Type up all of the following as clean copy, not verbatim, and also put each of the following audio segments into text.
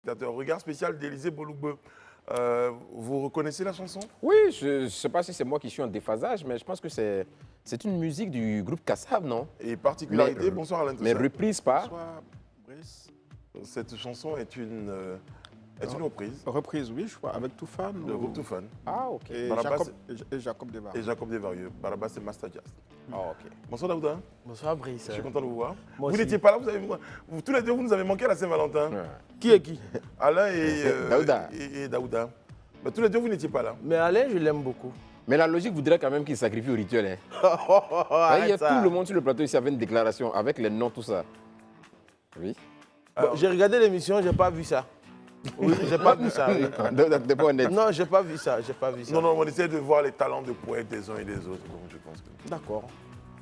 Un regard spécial d'Élisée Bolougbe. Vous reconnaissez la chanson? Oui, je ne sais pas si c'est moi qui suis en déphasage, mais je pense que c'est une musique du groupe Kassav, non? Et particularité, Mais- bonsoir Alain Mais Toussaint. reprise par... Bonsoir, Brice. Cette chanson est une reprise Reprise, oui, je crois, avec Toufan. de groupe Toufan Ah, ok. Et Barabas Jacob Devar. et Jacob Desvarieux. Barabas et Master Jazz. Ah, ok. Bonsoir Daouda, Bonsoir Brice. je suis content de vous voir. Moi Vous aussi. n'étiez pas là, tous les deux, vous nous avez manqué à la Saint-Valentin. Ouais. Qui est qui? Alain et, Daouda. et Daouda. Mais tous les deux, vous n'étiez pas là. Mais Alain, je l'aime beaucoup. Mais la logique voudrait quand même qu'il sacrifie au rituel. Hein. Il y a Arrête ça. tout le monde sur le plateau ici avec une déclaration, avec les noms, tout ça. Oui. Bon, j'ai regardé l'émission, j'ai pas vu ça. Oui, j'ai pas vu ça. Oui. T'es pas honnête. Non, j'ai pas vu ça. J'ai pas vu ça. Non, non, on essaie de voir les talents de poète des uns et des autres. Donc je pense que... D'accord.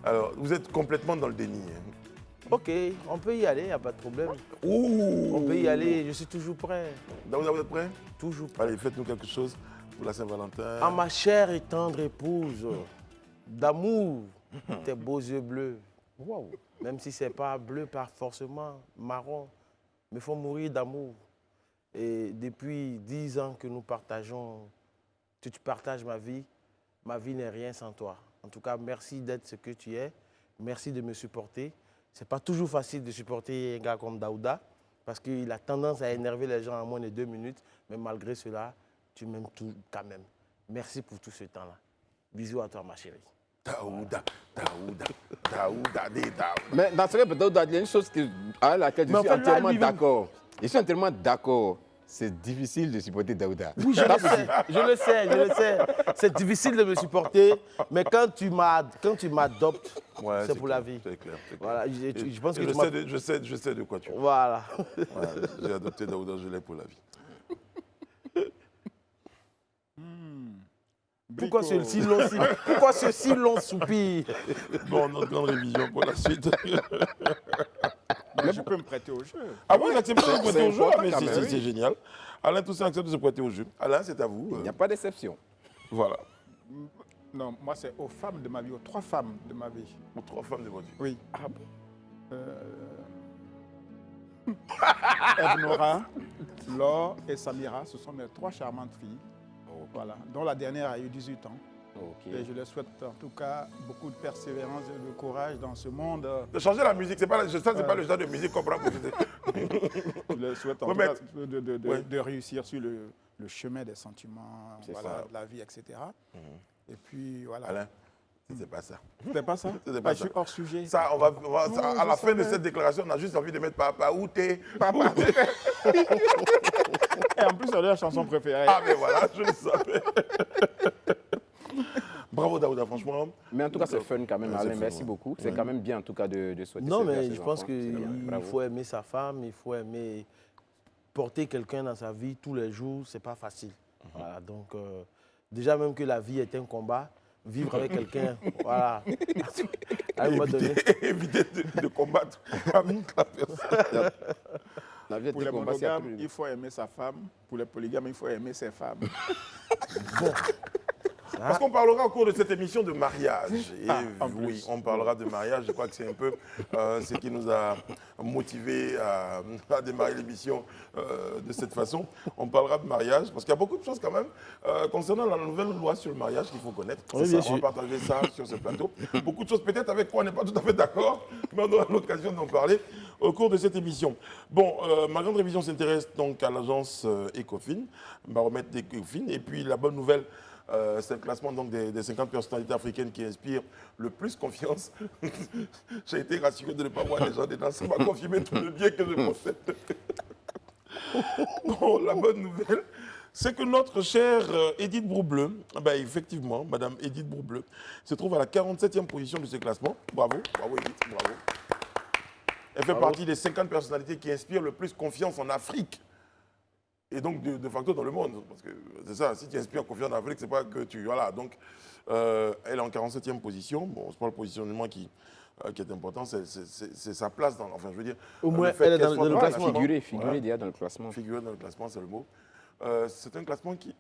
Alors, vous êtes complètement dans le déni. Hein. Ok, on peut y aller, y a pas de problème. Ouh! On peut y aller, je suis toujours prêt. Daouda, vous êtes prêt? Toujours prêt. Allez, faites-nous quelque chose pour la Saint-Valentin. À ma chère et tendre épouse, d'amour, tes beaux yeux bleus. Wow. Même si c'est pas bleu, pas forcément marron, mais il faut mourir d'amour. Et depuis 10 ans que nous partageons, que tu partages ma vie n'est rien sans toi. En tout cas, merci d'être ce que tu es. Merci de me supporter. C'est pas toujours facile de supporter un gars comme Daouda, parce qu'il a tendance à énerver les gens en moins de 2 minutes, mais malgré cela, tu m'aimes tout quand même. Merci pour tout ce temps-là. Bisous à toi, ma chérie. Daouda, Daouda, Daouda, Daouda. Mais dans ce cas, peut-être, il y a une chose à laquelle je Mais en suis fait, là, entièrement lui-même- d'accord. Je suis entièrement d'accord. C'est difficile de supporter Daouda. Oui, je le sais, je le sais, je le sais. C'est difficile de me supporter, mais quand tu m'adoptes, Ouais, c'est pour la vie. C'est clair, c'est clair. Voilà, je pense que Et tu m'as- je sais de quoi tu parles. Voilà. Ouais, j'ai adopté Daouda, je l'ai pour la vie. Pourquoi Brico. pourquoi ce si long soupir? Bon, notre grande révision pour la suite. Mais je peux me prêter au jeu. Ah bon, vous acceptez de se prêter c'est au jeu? important Ah, mais quand même, c'est génial. Alain Toussaint accepte de se prêter au jeu. Alain, c'est à vous. Il n'y a pas d'exception. Voilà. Non, moi, c'est aux femmes de ma vie, aux 3 femmes de ma vie. Pour 3 femmes de votre vie. Oui. Ah bon? Evnora, Laure et Samira, ce sont mes 3 charmantes filles. Voilà, dont la dernière a eu 18 ans. Ok. Et je leur souhaite en tout cas beaucoup de persévérance et de courage dans ce monde. De changer la musique, c'est pas, ça, c'est pas le genre de musique qu'on prend pour Je leur souhaite en tout Remettre. cas Ouais. de réussir sur le chemin des sentiments, voilà, ça. de la vie, etc. Et puis voilà. Alain, c'est pas ça. C'était pas ça? C'était pas Je suis ça. hors sujet. Ça, à je la fin de savais. cette déclaration, on a juste envie de mettre papa où t'es. Et en plus, c'est leur chanson préférée. Ah, mais voilà, je le savais. Bravo Daouda, franchement. Mais en tout cas, c'est fun quand même, Ouais, c'est Alain. fun, Merci ouais. beaucoup. C'est quand même bien, en tout cas, de souhaiter Non, ce vers à mais ses je pense enfants. C'est bien. qu'il Bravo. faut aimer sa femme, il faut aimer porter quelqu'un dans sa vie tous les jours, c'est pas facile. Voilà, donc, déjà même que la vie est un combat, vivre avec quelqu'un, voilà. À un moment donné, Éviter de combattre avec la personne. La vie est Pour un les combat, c'est monogames, absolu. il faut aimer sa femme. Pour les polygames, il faut aimer ses femmes. Parce qu'on parlera au cours de cette émission de mariage. Et en oui, plus. on parlera de mariage. Je crois que c'est un peu ce qui nous a motivés à démarrer l'émission de cette façon. On parlera de mariage parce qu'il y a beaucoup de choses quand même concernant la nouvelle loi sur le mariage qu'il faut connaître. Oui, C'est bien ça, on va partager ça sur ce plateau. Beaucoup de choses peut-être avec quoi on n'est pas tout à fait d'accord, mais on aura l'occasion d'en parler au cours de cette émission. Bon, ma grande révision s'intéresse donc à l'agence Ecofin, baromètre d'Ecofin, et puis la bonne nouvelle, c'est le classement donc, des 50 personnalités africaines qui inspirent le plus confiance. J'ai été rassuré de ne pas voir les gens dedans, ça m'a confirmé tout le bien que je possède. Bon, la bonne nouvelle, c'est que notre chère Edith Broubleu, ben, effectivement, Madame Edith Broubleu, se trouve à la 47e position de ce classement. Bravo, bravo Edith, bravo. Elle fait partie des 50 personnalités qui inspirent le plus confiance en Afrique. Et donc, de facto, dans le monde. Parce que c'est ça, si tu inspires confiance en Afrique, c'est pas que tu... Voilà, donc, elle est en 47e position. Bon, c'est pas le positionnement qui est important, c'est sa place dans... Enfin, je veux dire... Au moins, le fait elle est qu'elle dans soit le la classement. finale. Figurer Voilà. déjà dans le classement. Figurer dans le classement, c'est le mot. C'est un classement qui...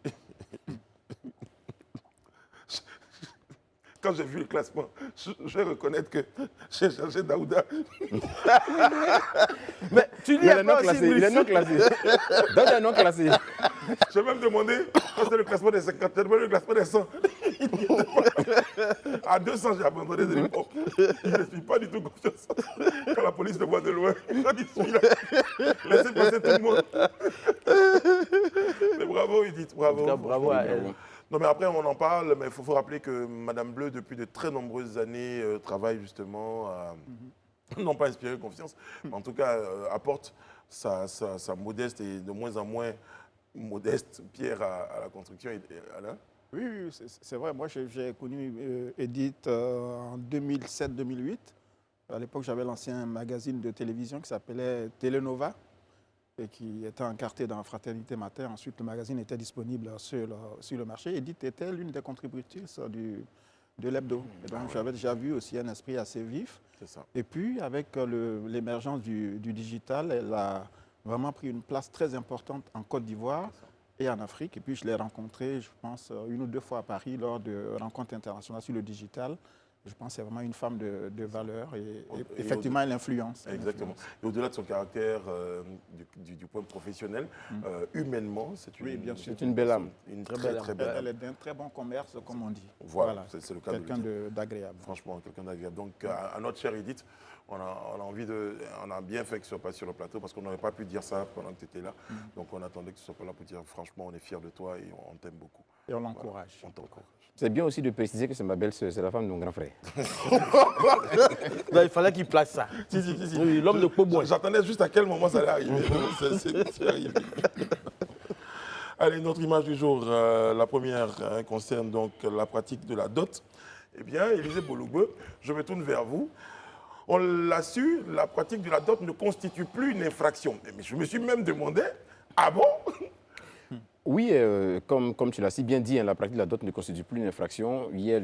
Quand quand j'ai vu le classement, je vais reconnaître que j'ai cherché Daouda. Mais tu dis Il est non classé. Il est non classé. Daouda est non classé. J'ai même demandé, quand c'était le classement des 50, j'ai demandé le classement des 100. À 200, j'ai abandonné. J'ai dit, bon, je ne suis pas du tout confiance. Quand la police me voit de loin, il dit, celui-là, laissez passer tout le monde. Mais bravo, Edith, bravo. En tout cas, bravo à elle. Non, mais après, on en parle, mais il faut rappeler que Madame Bleu, depuis de très nombreuses années, travaille justement à, non pas inspirer confiance, mais en tout cas, apporte sa modeste et de moins en moins modeste pierre à la construction. Alain? Oui, oui, c'est vrai. Moi, j'ai connu Edith en 2007-2008. À l'époque, j'avais lancé un magazine de télévision qui s'appelait Télénova et qui était encarté dans Fraternité Matin. Ensuite, le magazine était disponible sur le marché. Edith était l'une des contributrices de l'hebdo. Et donc, j'avais déjà vu aussi un esprit assez vif. C'est ça. Et puis, avec l'émergence du digital, elle a vraiment pris une place très importante en Côte d'Ivoire et en Afrique. Et puis, je l'ai rencontrée, je pense, une ou deux fois à Paris lors de rencontres internationales sur le digital. Je pense que c'est vraiment une femme de valeur et effectivement, elle influence. Exactement. Et au-delà de son caractère du point professionnel, humainement, c'est une, Oui, bien sûr. C'est une belle âme. Une Très très, belle très âme. belle âme. Elle est d'un très bon commerce, comme on dit. Voilà, c'est le cas de le Quelqu'un dire. d'agréable. Franchement, quelqu'un d'agréable. Donc, à notre chère Edith, on a bien fait que tu sois pas sur le plateau parce qu'on n'aurait pas pu dire ça pendant que tu étais là. Donc, on attendait que tu sois pas là pour dire franchement, on est fiers de toi et on t'aime beaucoup. Et on l'encourage. On t'encourage. C'est bien aussi de préciser que c'est ma belle-sœur, c'est la femme de mon grand frère. Non, il fallait qu'il place ça. Si. Oui, l'homme de Poboin. J'attendais juste à quel moment ça allait arriver. C'est arrivé. Allez, notre image du jour, la première concerne donc la pratique de la dot. Eh bien, Élisée Bologbeu, je me tourne vers vous. On l'a su, la pratique de la dot ne constitue plus une infraction. Mais je me suis même demandé, ah bon? Oui, comme tu l'as si bien dit, hein, la pratique de la dot ne constitue plus une infraction. Hier,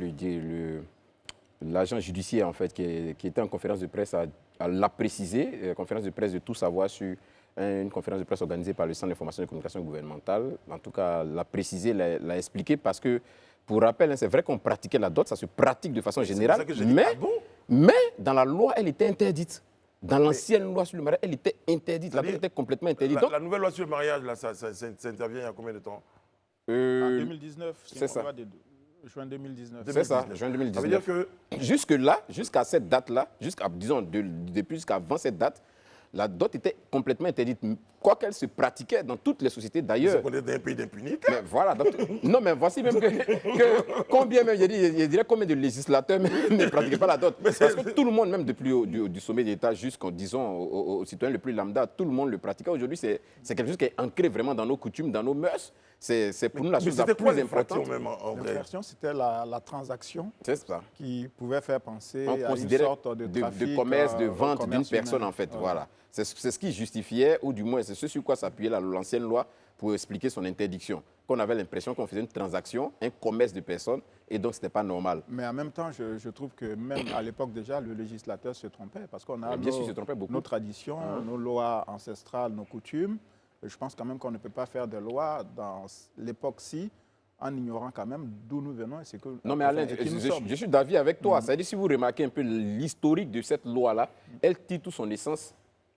l'agent judiciaire en fait, qui était en conférence de presse l'a précisé, conférence de presse de Tout Savoir sur une conférence de presse organisée par le Centre d'information et de communication gouvernementale. En tout cas, l'a précisé, l'a expliqué parce que, pour rappel, hein, c'est vrai qu'on pratiquait la dot, ça se pratique de façon générale, ça que j'ai dit, mais, ah bon? mais dans la loi, elle était interdite. Dans l'ancienne loi sur le mariage, elle était interdite. La dot était complètement interdite. Donc, La nouvelle loi sur le mariage, là, ça intervient il y a combien de temps? En 2019, c'est ça. Juin 2019. c'est ça, juin 2019. Ça veut dire que Jusque-là, jusqu'à cette date-là, depuis jusqu'avant cette date, la dot était complètement interdite. Quoi qu'elle se pratiquait dans toutes les sociétés d'ailleurs. on est dans un pays d'impunité. Mais voilà, donc, non mais voici même que combien même, je dirais combien de législateurs même ne pratiquaient pas la dot. Parce que tout le monde, même depuis du sommet d'État jusqu'en disons aux citoyens les plus lambda, tout le monde le pratiquait. Aujourd'hui, c'est quelque chose qui est ancré vraiment dans nos coutumes, dans nos mœurs. C'est pour nous la chose la c'était quoi plus l'infraction importante. même en vrai? L'infraction, c'était la transaction C'est ça. qui pouvait faire penser On à une considérait sorte de trafic, de commerce, de vente d'une commerce personne humain. en fait. Voilà. C'est ce qui justifiait, ou du moins c'est ce sur quoi s'appuyait l'ancienne loi pour expliquer son interdiction. Qu'on avait l'impression qu'on faisait une transaction, un commerce de personnes, et donc ce n'était pas normal. Mais en même temps, je trouve que même à l'époque déjà, le législateur se trompait parce qu'on a Bien sûr, il se trompait beaucoup. nos traditions, nos lois ancestrales, nos coutumes. Et je pense quand même qu'on ne peut pas faire de loi dans l'époque-ci en ignorant quand même d'où nous venons et ce que Non mais Alain, et qui nous sommes. je suis d'avis avec toi. C'est-à-dire si vous remarquez un peu l'historique de cette loi-là, elle tire toute son essence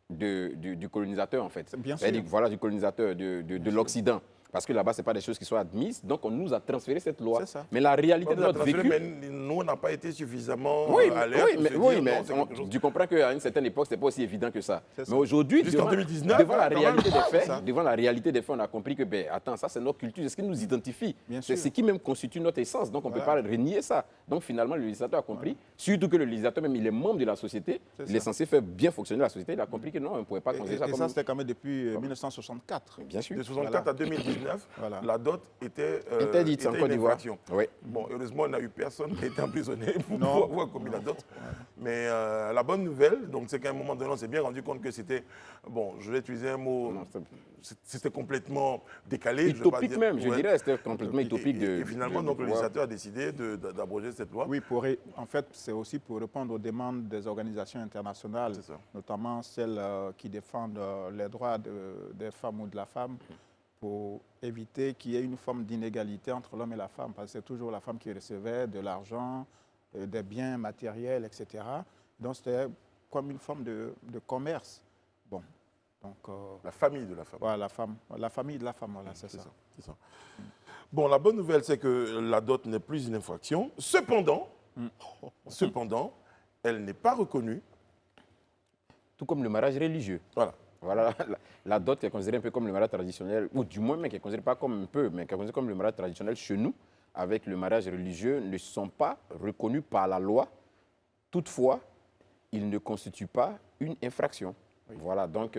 du colonisateur en fait. Bien sûr. C'est-à-dire voilà, du colonisateur de l'Occident. Parce que là-bas, ce n'est pas des choses qui sont admises. Donc, on nous a transféré cette loi. C'est ça. Mais la réalité de notre vécu... Mais nous, on n'a pas été suffisamment Oui, alertes pour se dire, mais non, c'est quelque chose. tu comprends qu'à une certaine époque, ce n'était pas aussi évident que ça. C'est ça. Mais aujourd'hui, Jusqu'en devant, 2019, devant la quand réalité même. des faits, C'est ça. devant la réalité des faits, on a compris que, ben, attends, ça, c'est notre culture, c'est ce qui nous identifie. Bien C'est sûr. ce qui même constitue notre essence. Donc, on ne peut pas renier ça. Donc, finalement, le législateur a compris, surtout que le législateur, même, il est membre de la société, C'est il est ça. censé faire bien fonctionner la société. Il a compris que non, on ne pouvait pas Et considérer ça ça, comme... c'était quand même depuis 1964. Bien sûr. De 64 à 2019, Voilà. la dot était Interdite en était Côte une d'Ivoire. infraction. Oui. Bon, heureusement, on n'a eu personne qui a été emprisonné pour Non. pouvoir avoir commis la dot. Mais la bonne nouvelle, donc c'est qu'à un moment donné, on s'est bien rendu compte que c'était, bon, je vais utiliser un mot, Non, c'était complètement décalé. je vais pas Utopique dire- même, je ouais. dirais, c'était complètement utopique. Et finalement, donc, le pouvoir- législateur a décidé d'abroger cette loi. Oui, en fait, c'est aussi pour répondre aux demandes des organisations internationales, C'est ça. notamment celles qui défendent les droits des femmes ou de la femme, pour éviter qu'il y ait une forme d'inégalité entre l'homme et la femme, parce que c'est toujours la femme qui recevait de l'argent des biens matériels, etc. Donc c'était comme une forme de commerce. Bon, donc... La famille de la femme. voilà, la famille de la femme, voilà, c'est ça. C'est ça. Bon, la bonne nouvelle, c'est que la dot n'est plus une infraction. Cependant, elle n'est pas reconnue. Tout comme le mariage religieux. Voilà. Voilà, la dot est considérée un peu comme le mariage traditionnel, ou du moins, mais qui est considérée pas comme un peu, mais qui est considérée comme le mariage traditionnel chez nous, avec le mariage religieux, ne sont pas reconnus par la loi. Toutefois, ils ne constituent pas une infraction. Voilà, donc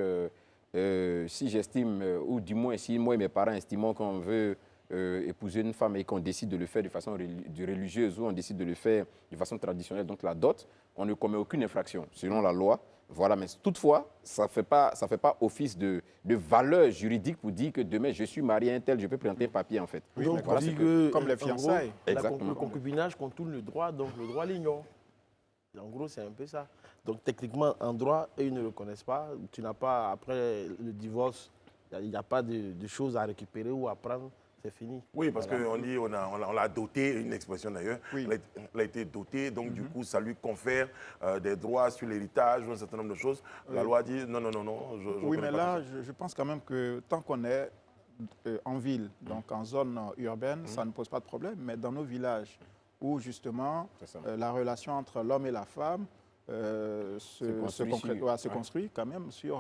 si j'estime, ou du moins si moi et mes parents estimons qu'on veut épouser une femme et qu'on décide de le faire de façon religieuse ou on décide de le faire de façon traditionnelle, donc la dot, on ne commet aucune infraction selon la loi. Voilà, mais toutefois, ça ne fait pas office de valeur juridique pour dire que demain, je suis marié à un tel, je peux présenter un papier, en fait. Oui, donc, mais on voilà, dit c'est que, comme les en gros, fiançailles. Exactement. Le concubinage contourne le droit, donc le droit l'ignore. En gros, c'est un peu ça. Donc, techniquement, en droit, eux, ils ne le connaissent pas. Tu n'as pas, après le divorce, il n'y a pas de choses à récupérer ou à prendre. C'est fini. Oui, parce qu'on dit, on l'a doté, une expression d'ailleurs, Oui. elle a été dotée, donc du coup, ça lui confère des droits sur l'héritage ou un certain nombre de choses. La loi dit non, je Oui, connais mais pas là, je pense quand même que tant qu'on est en ville, donc en zone urbaine, ça ne pose pas de problème. Mais dans nos villages, où justement C'est ça. la relation entre l'homme et la femme se construit construit quand même sur,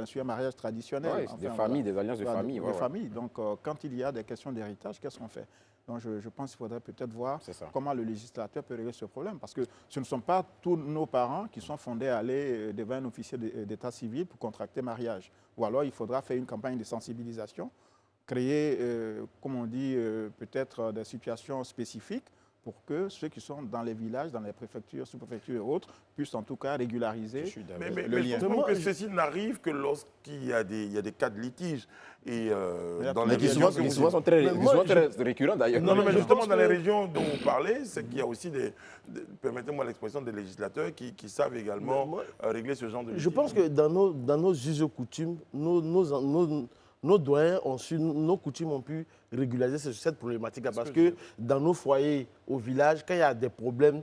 sur un mariage traditionnel. Ouais, Enfin, des familles, des alliances de Voilà, famille. des ouais, ouais. familles. Donc, quand il y a des questions d'héritage, qu'est-ce qu'on fait? Donc, je pense qu'il faudrait peut-être voir C'est ça. comment le législateur peut régler ce problème. Parce que ce ne sont pas tous nos parents qui sont fondés à aller devant un officier d'état civil pour contracter mariage. Ou alors, il faudra faire une campagne de sensibilisation, créer, comme on dit, peut-être des situations spécifiques pour que ceux qui sont dans les villages, dans les préfectures, sous-préfectures et autres, puissent en tout cas régulariser Je suis d'accord. Mais le je lien. comprends que ceci n'arrive que lorsqu'il y a des cas de litige. Et dans Mais les qui régions souvent, que vous qui souvent sont très, Mais qui moi, souvent je- très récurrents d'ailleurs. Non, mais je justement, pense dans les que- régions dont vous parlez, c'est qu'il y a aussi permettez-moi l'expression, des législateurs qui savent également Mais moi, régler ce genre de Je litige. pense que dans nos us et coutumes, nos doyens ont su, nos coutumes ont pu régulariser cette problématique-là. Parce que dans nos foyers, au village, quand il y a des problèmes,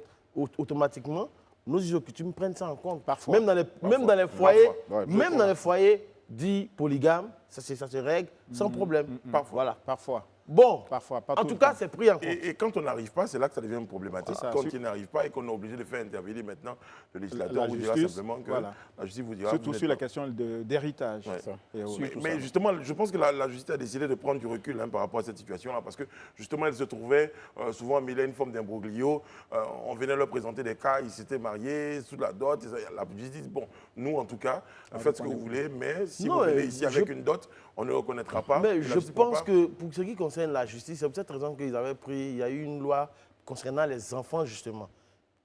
automatiquement, nos us et coutumes prennent ça en compte. Parfois. Même dans les foyers, Ouais, même dans les foyers dits polygames, ça se règle sans problème. Voilà. Parfois. Bon, Parfois, pas en tout tout le cas, temps. c'est pris en compte. Et quand on n'arrive pas, c'est là que ça devient problématique. Voilà. Quand il n'arrive pas et qu'on est obligé de faire intervenir maintenant, le législateur La vous dira justice, simplement que voilà. la justice vous dira. Surtout vous n'êtes sur la pas- question d'héritage. Ouais. Et autres. Mais justement, je pense que la justice a décidé de prendre du recul par rapport à cette situation-là, parce que justement, elle se trouvait souvent mêlée à une forme d'imbroglio. On venait leur présenter des cas, ils s'étaient mariés sous la dot. La justice dit, bon, nous en tout cas, faites ce que vous voulez, mais si Non, vous venez ici je- avec une dot, on ne reconnaîtra pas. Mais et la je justice pourra pense pas. que pour ce qui concerne la justice, c'est pour cette raison qu'ils avaient pris, il y a eu une loi concernant les enfants, justement.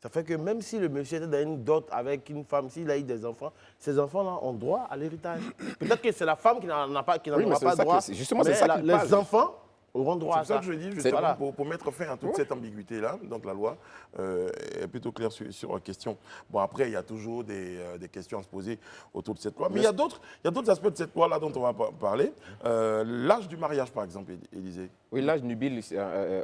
Ça fait que même si le monsieur était dans une dot avec une femme, s'il a eu des enfants, ces enfants-là ont droit à l'héritage. Peut-être que c'est la femme qui n'en Oui, aura mais c'est pas ça droit. que- justement, c'est mais ça qu'il les parle. enfants auront droit C'est à pour ça ça. que je dis, justement, Voilà. pour mettre fin à toute cette ambiguïté-là, donc la loi est plutôt claire sur la question. Bon, après, il y a toujours des questions à se poser autour de cette loi. Mais il y a d'autres aspects de cette loi-là dont on va parler. L'âge du mariage, par exemple, Élisée. Oui, l'âge nubile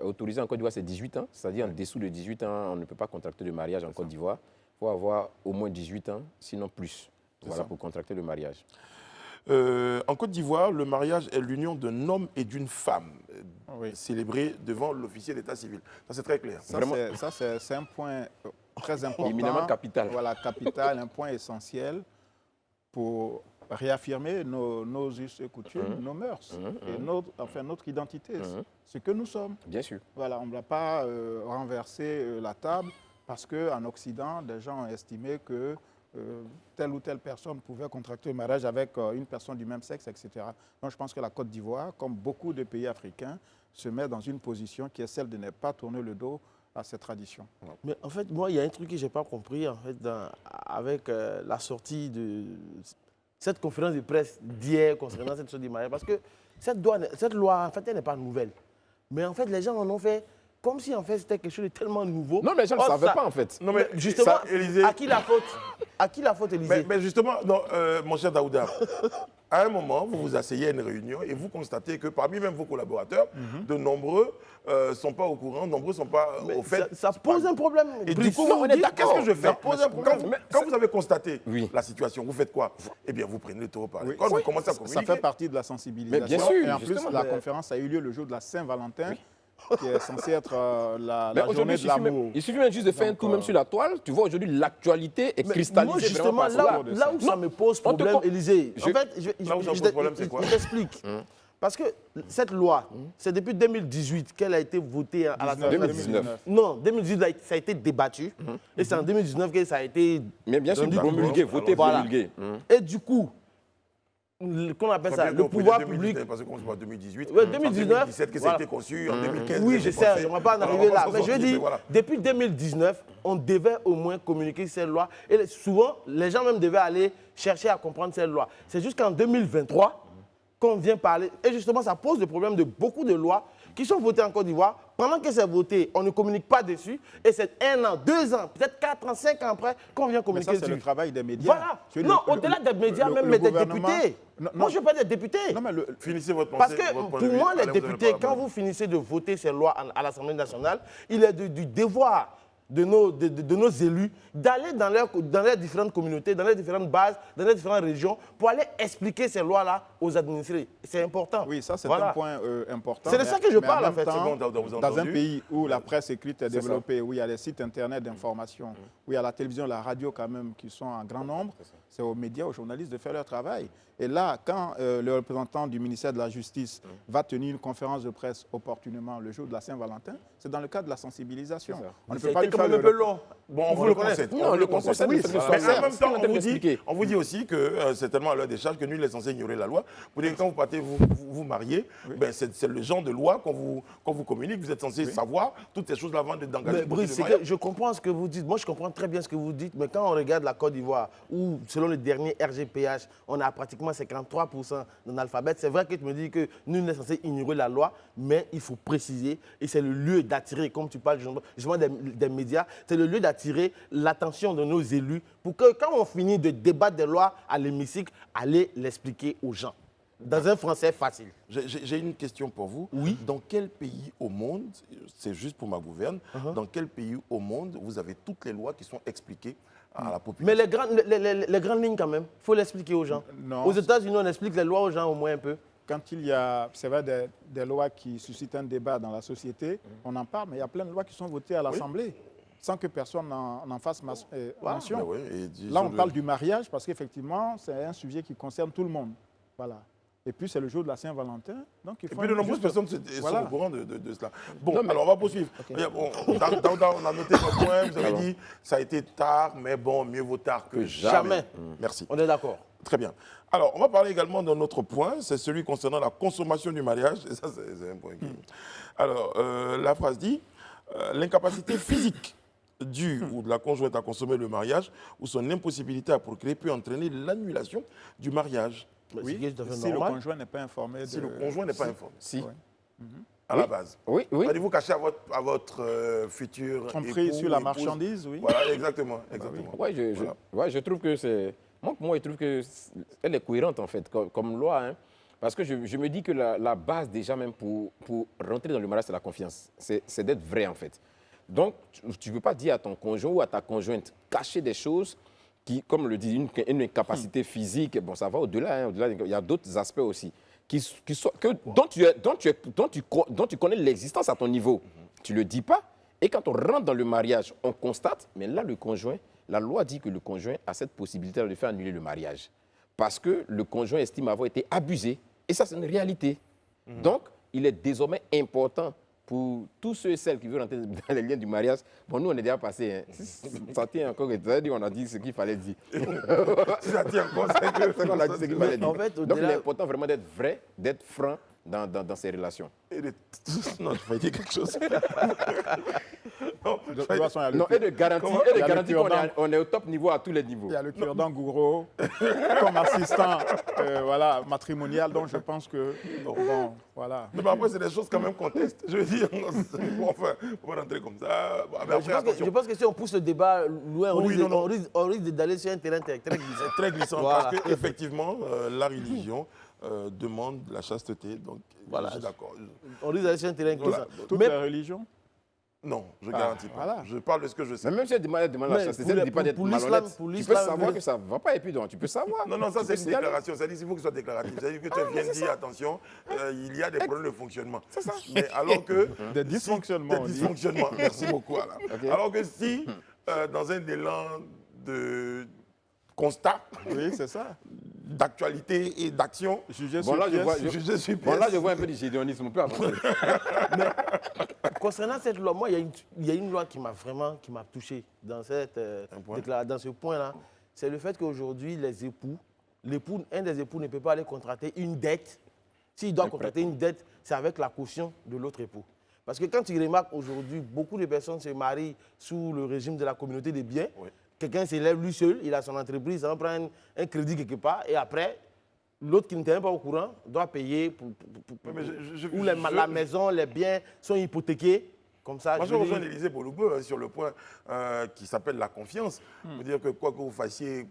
autorisé en Côte d'Ivoire, c'est 18 ans. C'est-à-dire en dessous de 18 ans, on ne peut pas contracter de mariage en Côte d'Ivoire. Il faut avoir au moins 18 ans, sinon plus, voilà, pour contracter le mariage. En Côte d'Ivoire, le mariage est l'union d'un homme et d'une femme, Oui. célébrée devant l'officier d'état civil. Ça, c'est très clair. C'est un point très important. Éminemment capital. Voilà, capital, un point essentiel pour réaffirmer nos us et coutumes, nos mœurs, et notre identité, ce que nous sommes. Bien sûr. Voilà, on ne va pas renverser la table parce qu'en Occident, des gens ont estimé que telle ou telle personne pouvait contracter un mariage avec une personne du même sexe, etc. Donc je pense que la Côte d'Ivoire, comme beaucoup de pays africains, se met dans une position qui est celle de ne pas tourner le dos à cette tradition. Mais en fait, moi, il y a un truc que je n'ai pas compris en fait, avec la sortie de cette conférence de presse d'hier concernant cette chose du mariage. Parce que cette loi, en fait, elle n'est pas nouvelle. Mais en fait, les gens en ont fait comme si en fait, c'était quelque chose de tellement nouveau. Non, mais les gens ne Or, savaient ça- pas en fait. Non, mais Justement, ça, Élisée, à qui la faute? À qui la faute, Élisée? mais justement, non, mon cher Daouda, à un moment, vous vous asseyez à une réunion et vous constatez que parmi même vos collaborateurs, de nombreux ne sont pas au courant, nombreux ne sont pas au fait. Ça pose un problème. Et du Brice. coup, Non, vous on est dites, d'accord. qu'est-ce que je fais? Ça pose un problème. Quand vous avez constaté Oui. la situation, vous faites quoi? Eh bien, vous prenez le taureau par les Oui. cornes, vous Oui. commencez à Ça communiquer. fait partie de la sensibilisation. Mais bien sûr, et en plus, justement, la mais- conférence a eu lieu le jour de la Saint-Valentin, qui est censée être la Mais journée aujourd'hui, de l'amour. il suffit même juste de faire un Donc, tour même sur la toile. Tu vois, aujourd'hui, l'actualité est cristallisée. Moi, justement, vraiment par ça. là où ça me pose on te problème, com- Élysée, Je- en fait, Là où ça pose problème, c'est quoi? je t'explique. Parce que cette loi, c'est depuis 2018 qu'elle a été votée à l'Assemblée 2019. Non, 2018, ça a été débattu. Et c'est en 2019 que ça a été. Mais bien sûr, rendu promulgué, public. voté, Voilà. promulgué. Et du coup, qu'on appelle ça, le pouvoir public. Parce qu'on se voit en 2018. Ouais, en 2019, 2017 que ça a été conçu, en 2015. Oui, je sais, je ne vais pas en arriver là. Mais je dis, dis, depuis 2019, on devait au moins communiquer cette loi. Et souvent, les gens même devaient aller chercher à comprendre cette loi. C'est jusqu'en 2023 qu'on vient parler. Et justement, ça pose le problème de beaucoup de lois qui sont votées en Côte d'Ivoire. Pendant que c'est voté, on ne communique pas dessus. Et c'est 1 an, 2 ans, peut-être 4 ans, 5 ans après qu'on vient Mais communiquer ça, c'est le dessus. travail des médias. Voilà. Tu sais, Non, au-delà des médias, même des gouvernement- députés. Non, Moi, non. je veux pas des députés. Non, mais Finissez votre Parce pensée. que votre point pour de vue. moi, les Allez, vous avez députés, la quand parole. vous finissez de voter ces lois à l'Assemblée nationale, il est du devoir de nos élus d'aller dans leurs différentes communautés, dans les différentes bases, dans les différentes régions, pour aller expliquer ces lois-là aux administrés. C'est important. Oui, ça c'est Voilà. un point important. C'est de ça que je Mais parle, en en fait. même temps, C'est bon, vous avez dans un entendu. pays où la presse écrite est ça. développée, où il y a les sites internet d'information, où il y a la télévision, la radio quand même qui sont en grand nombre, c'est aux médias, aux journalistes de faire leur travail. Et là, quand le représentant du ministère de la Justice va tenir une conférence de presse opportunément le jour de la Saint-Valentin, c'est dans le cadre de la sensibilisation. On ne Ça peut a pas été lui quand faire même un le peu long. Bon, on vous On le le connaît. concède. Non, on vous le le conseil, concède. c'est le Mais sincère. en même C'est temps, ce qu'on a expliqué. on vous dit aussi que c'est tellement à l'heure des charges que nul n'est censé ignorer la loi. Vous dites que quand vous partez vous marier, ben, c'est le genre de loi qu'on vous communique. Vous êtes censé savoir toutes ces choses-là avant d'engager Mais le Brice, processus c'est de mariage. que je comprends ce que vous dites. Moi, je comprends très bien ce que vous dites. Mais quand on regarde la Côte d'Ivoire, où, selon le dernier RGPH, on a pratiquement 53% d'analphabètes, c'est vrai que tu me dis que nul n'est censé ignorer la loi, mais il faut préciser, et c'est le lieu d'attirer, comme tu parles justement des médias, c'est le lieu d'attirer l'attention de nos élus pour que quand on finit de débattre des lois à l'hémicycle, aller l'expliquer aux gens. Dans un français facile. J'ai une question pour vous. Oui. Dans quel pays au monde, c'est juste pour ma gouverne, dans quel pays au monde vous avez toutes les lois qui sont expliquées à la population? Mais les grandes lignes, quand même, il faut l'expliquer aux gens. Non. Aux États-Unis, on explique les lois aux gens au moins un peu. Quand il y a, c'est vrai, des lois qui suscitent un débat dans la société, on en parle, mais il y a plein de lois qui sont votées à l'Assemblée sans que personne n'en fasse mention. Ben oui, et disons Là, on de- parle du mariage parce qu'effectivement, c'est un sujet qui concerne tout le monde. Voilà. Et puis, c'est le jour de la Saint-Valentin. Donc, il Et faut puis de nombreuses juste- personnes Voilà. sont au courant de cela. Bon, alors on va poursuivre. Bon, Daouda, on a noté votre point. Vous avez dit ça a été tard, mais bon, mieux vaut tard que jamais. Jamais. Merci. On est d'accord. Très bien. Alors, on va parler également d'un autre point, c'est celui concernant la consommation du mariage. Et ça, c'est un point qui... Alors, la phrase dit l'incapacité physique due ou de la conjointe à consommer le mariage ou son impossibilité à procréer peut entraîner l'annulation du mariage. Oui, C'est tout à fait si le normal. conjoint n'est pas informé. Si le conjoint n'est pas informé, Si. Ouais. à la base. Oui, oui. Allez-vous cacher à votre futur Tromperie époux, sur la épouse. marchandise, oui. Voilà, exactement. exactement. Ouais, je trouve que c'est... Moi, pour moi, je trouve qu'elle est cohérente, en fait, comme loi. Hein. Parce que je me dis que la base, déjà, même pour rentrer dans le mariage, c'est la confiance. C'est d'être vrai, en fait. Donc, tu ne peux pas dire à ton conjoint ou à ta conjointe, cacher des choses qui, comme le dit, une incapacité physique, bon, ça va au-delà. Hein, au-delà, il y a d'autres aspects aussi dont tu connais l'existence à ton niveau. Tu ne le dis pas. Et quand on rentre dans le mariage, on constate, mais là, le conjoint, la loi dit que le conjoint a cette possibilité de faire annuler le mariage. Parce que le conjoint estime avoir été abusé. Et ça, c'est une réalité. Donc, il est désormais important pour tous ceux et celles qui veulent rentrer dans les liens du mariage. Bon, nous, on est déjà passé. Hein. Ça tient encore. C'est-à-dire qu'on a dit ce qu'il fallait dire. Si ça tient encore, c'est que... On a dit ce qu'il fallait dire. En fait, Donc, il est au-delà- important vraiment d'être vrai, d'être franc dans ces relations. Non, je vais dire quelque chose. Non, De toute façon, il y a le Non, et de garantie, Il y a le cure-dent. on est au top niveau à tous les niveaux. Il y a le cure-dent Gouraud comme assistant voilà, matrimonial, donc je pense que, bon, voilà. Mais après, c'est des choses quand même qu'on teste. Je veux dire, bon, enfin, on va rentrer comme ça. Bon, mais après, Je pense que si on pousse le débat loin, Oui, non, non. on risque d'aller sur un terrain très glissant. c'est très glissant Voilà. parce qu'effectivement, la religion demande la chasteté. Donc, Voilà. je suis d'accord. On risque d'aller sur un terrain glissant. Voilà. Toutes Mais les religions. Non, je garantis pas. voilà. Je parle de ce que je sais. Mais même si elle demande la Mais chasteté, pour elle ne les- dit pas d'être pour l'islam- malhonnête. pour Tu peux l'islam, savoir mais- que ça ne va pas et puis donc tu peux savoir. Non, non, ça Tu c'est peux une signaler. déclaration. C'est-à-dire qu'il faut que ce soit déclaratif. C'est-à-dire que tu viens de dire, attention, il y a des problèmes de fonctionnement. C'est ça. Mais alors que... Des dysfonctionnements. Des on dit. dysfonctionnements. Merci beaucoup, Alain. Ok. Alors que si, dans un élan de constat, Oui, c'est ça. d'actualité et d'action, Juger Bon, sur là, je pièce. vois- je suis Bon, là, je vois un peu du gédéonisme. On peut avancer. concernant cette loi, moi, il y a une loi qui m'a touché dans, point. dans ce point-là. C'est le fait qu'aujourd'hui, un des époux ne peut pas aller contracter une dette. S'il doit contracter une dette, c'est avec la caution de l'autre époux. Parce que quand tu remarques aujourd'hui, beaucoup de personnes se marient sous le régime de la communauté des biens. Oui. Quelqu'un s'élève lui seul, il a son entreprise, il prend un crédit quelque part, et après, l'autre qui n'était même pas au courant doit payer Mais ou la maison, les biens sont hypothéqués. Comme ça, Moi, je je dis- rejoins Élisée Boloubeu sur le point qui s'appelle la confiance. Pour dire que quoi que vous fassiez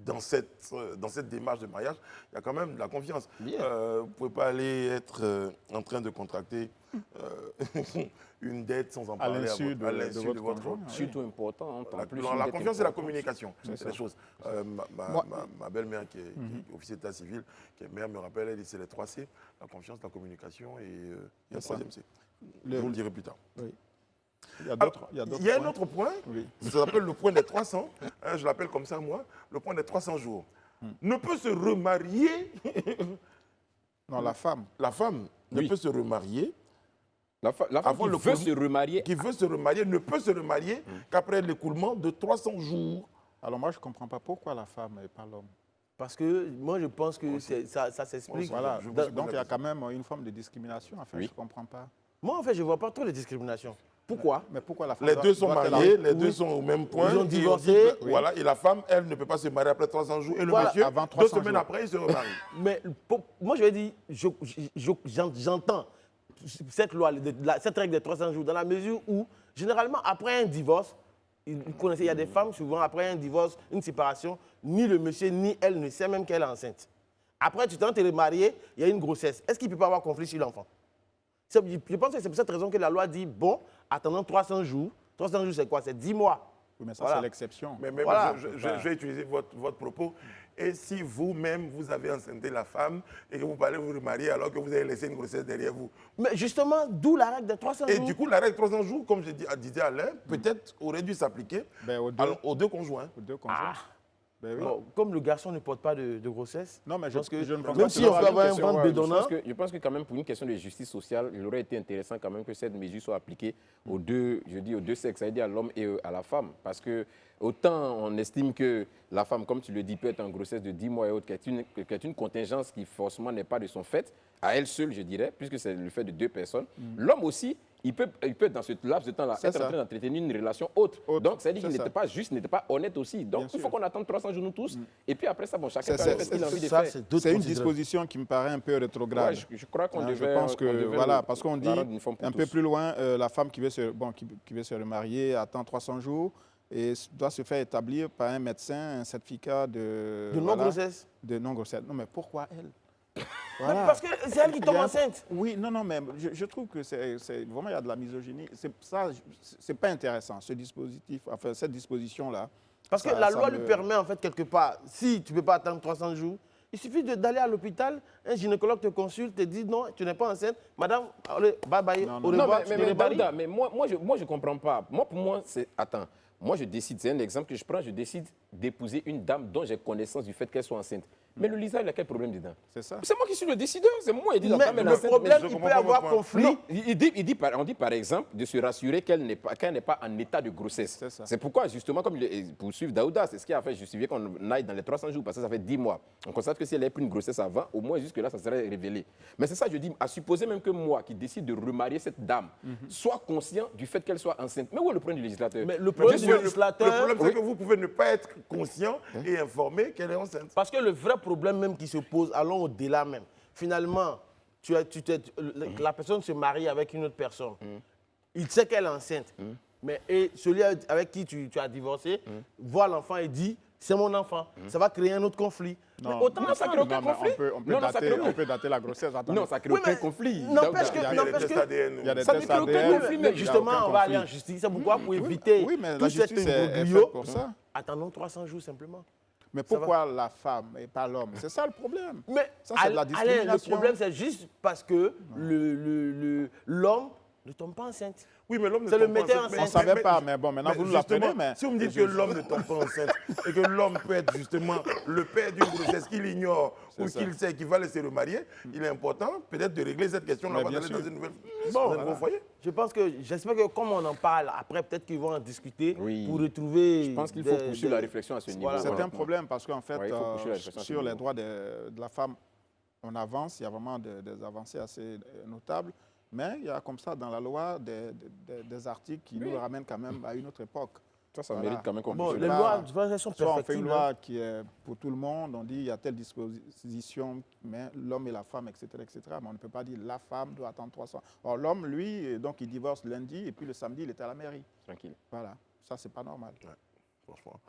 dans cette démarche de mariage, il y a quand même de la confiance. Bien. Vous ne pouvez pas aller être en train de contracter une dette sans en parler l'insu de votre votre conjoint. Surtout important. En La, plus, non, une la dette confiance et la importante. communication, c'est des choses. Ma belle-mère qui est officier d'état civil, qui est mère, me rappelle, elle dit c'est les 3 C, la confiance, la communication et il y a un C'est ça. 3e C. Le- Je vous le dirai plus tard. Oui. Il y a Alors, d'autres. il y a un autre point, Oui. ça s'appelle le point des 300, hein, je l'appelle comme ça moi, le point des 300 jours. Ne peut se remarier, Non, la femme. la femme ne Oui. peut se remarier, La femme Avant qui le veut coup- se remarier, qui veut se remarier ne peut se remarier qu'après l'écoulement de 300 jours. Alors moi, je ne comprends pas pourquoi la femme et pas l'homme. Parce que moi, je pense que ça s'explique. Voilà. je vous Donc pose il y la a quand même une forme de discrimination. Enfin, Oui. je ne comprends pas. Moi, en fait, je ne vois pas trop de discrimination. Pourquoi? Mais pourquoi la femme Les deux sont doit-elle mariés, avoir- les deux sont au même point. Ils ont et on dit divorcé. que, voilà, et la femme, elle ne peut pas se marier après 300 jours. Et le Voilà, monsieur, avant 2 300 semaines jours. après, il se remarie. Mais moi, je vais dire, j'entends cette loi, cette règle des 300 jours, dans la mesure où, généralement, après un divorce, vous connaissez, il y a des femmes, souvent, après un divorce, une séparation, ni le monsieur, ni elle ne sait même qu'elle est enceinte. Après, tu tentes de te remarier, il y a une grossesse. Est-ce qu'il ne peut pas avoir conflit sur l'enfant? Je pense que c'est pour cette raison que la loi dit, bon, attendant 300 jours. 300 jours, c'est quoi? C'est 10 mois. Oui, mais ça, Voilà. c'est l'exception. Mais Voilà. je vais utiliser votre propos. Et si vous-même, vous avez enceinté la femme et que vous parlez vous remarier alors que vous avez laissé une grossesse derrière vous. Mais justement, d'où la règle des 300 Et jours. du coup, la règle 300 jours, comme je disais Alain, peut-être aurait dû s'appliquer Ben, aux deux. aux deux conjoints. Aux deux conjoints. Ben oui. Bon, comme le garçon ne porte pas de grossesse, Non, mais je pense que ne pense même pas si que on ça peut va avoir un être ventre question, bédonnant, je pense que quand même pour une question de justice sociale, il aurait été intéressant quand même que cette mesure soit appliquée aux deux, je dis aux deux sexes, c'est-à-dire à l'homme et à la femme. Parce que autant on estime que la femme, comme tu le dis, peut être en grossesse de 10 mois et autres, qui est une contingence qui forcément n'est pas de son fait, à elle seule, je dirais, puisque c'est le fait de 2 personnes. L'homme aussi, il peut dans ce laps de temps-là, C'est être ça. en train d'entretenir une relation autre. Donc, c'est-à-dire C'est qu'il ça. n'était pas juste, n'était pas honnête aussi. Donc, Bien il faut sûr. qu'on attende 300 jours nous tous. Et puis après ça, bon, chacun C'est- peut faire c'est- ce qu'il a envie de ça, faire. c'est d'autres C'est une considérations. disposition qui me paraît un peu rétrograde. Ouais, je crois qu'on Hein, devait. je pense que, on devait voilà, le- parce qu'on la dit rendre une fois pour un peu tous. plus loin, la femme qui veut qui veut se remarier attend 300 jours et doit se faire établir par un médecin un certificat de non-grossesse. de non-grossesse. Non, mais pourquoi elle? Mais Voilà. parce que c'est elle qui tombe Il y a un- enceinte. Oui, non, mais je trouve que c'est vraiment, il y a de la misogynie. C'est pas intéressant, ce dispositif, enfin, cette disposition-là. Parce que Ça- la ça loi me- lui permet, en fait, quelque part, si tu ne peux pas attendre 300 jours, il suffit d'aller à l'hôpital, un gynécologue te consulte, te dit non, tu n'es pas enceinte, madame, allez, bye bye, Non, au non. Non, revoir, mais tu te remaries. Daouda, mais moi, je comprends pas. Pour moi, c'est. Attends. Moi, je décide, c'est un exemple que je prends, je décide d'épouser une dame dont j'ai connaissance du fait qu'elle soit enceinte. Mais le lisa, il a quel problème dedans? C'est ça. C'est moi qui suis le décideur, c'est moi. Il dit la Mais femme est le enceinte, problème, je il comprends peut y pas avoir votre point. conflit. Non, on dit par exemple de se rassurer qu'elle n'est pas en état de grossesse. C'est ça. C'est pourquoi, justement, comme pour suivre Daouda, c'est ce qui a fait justifier qu'on aille dans les 300 jours, parce que ça fait 10 mois. On constate que si elle avait pris une grossesse avant, au moins jusque-là, ça serait révélé. Mais c'est ça, je dis, à supposer même que moi, qui décide de remarier cette dame, soit conscient du fait qu'elle soit enceinte. Mais où est le problème du législateur? Mais le problème du Le législateur, problème, c'est que vous pouvez ne pas être conscient et informé qu'elle est enceinte. parce que le vrai problème même qui se pose, allons au-delà même. Finalement, la personne se marie avec une autre personne. Il sait qu'elle est enceinte. Mais et celui avec qui tu as divorcé voit l'enfant et dit, c'est mon enfant. Ça va créer un autre conflit. Non, Mais autant non, ça crée aucun Non, mais conflit. on peut dater la grossesse. Attendez. Non, ça crée Oui, aucun mais conflit. n'empêche que- Il y a des n'empêche tests que- ADN. Il y a des Ça ne tests crée aucun ADN, conflit, il y a Mais justement, aucun on va aller en conflit. justice. C'est pourquoi, pour éviter Oui, mais tout la cet justice est imbroglio, faite pour ça. attendons 300 jours simplement. Mais pourquoi la femme et pas l'homme? C'est ça le problème. Mais Ça, c'est de la Alain, le discrimination. problème, c'est juste parce que l'homme ne tombe pas enceinte. Oui, mais l'homme ne C'est le tombe pas metteur enceinte. en On ne savait pas, mais bon, maintenant vous nous justement, l'apprenez. Mais si vous me dites que l'homme ne tombe pas enceinte et que l'homme peut être justement le père d'une grossesse qu'il ignore ou ça. qu'il sait qu'il va laisser le marier, il est important peut-être de régler cette question-là Mais avant bien d'aller sûr. dans une nouvelle Bon, dans un nouveau foyer. Je pense que, j'espère que comme on en parle, après peut-être qu'ils vont en discuter Oui. pour retrouver. Je pense qu'il faut poursuivre la réflexion à ce niveau. Voilà. c'est un honnêtement. problème parce qu'en fait, Ouais, il faut poursuivre la réflexion à ce sur les niveau. droits de la femme, on avance, il y a vraiment des avancées assez notables. Mais il y a comme ça dans la loi des articles qui nous ramènent quand même à une autre époque. Ça Voilà. mérite quand même qu'on Bon, puisse les le- lois, je pense qu'elles sont Soit on fait une perfectibles. loi qui est pour tout le monde, on dit il y a telle disposition, mais l'homme et la femme, etc., etc. Mais on ne peut pas dire la femme doit attendre 300. Or, l'homme, lui, donc il divorce lundi et puis le samedi, il était à la mairie. Tranquille. Voilà, ça, c'est pas normal. Franchement.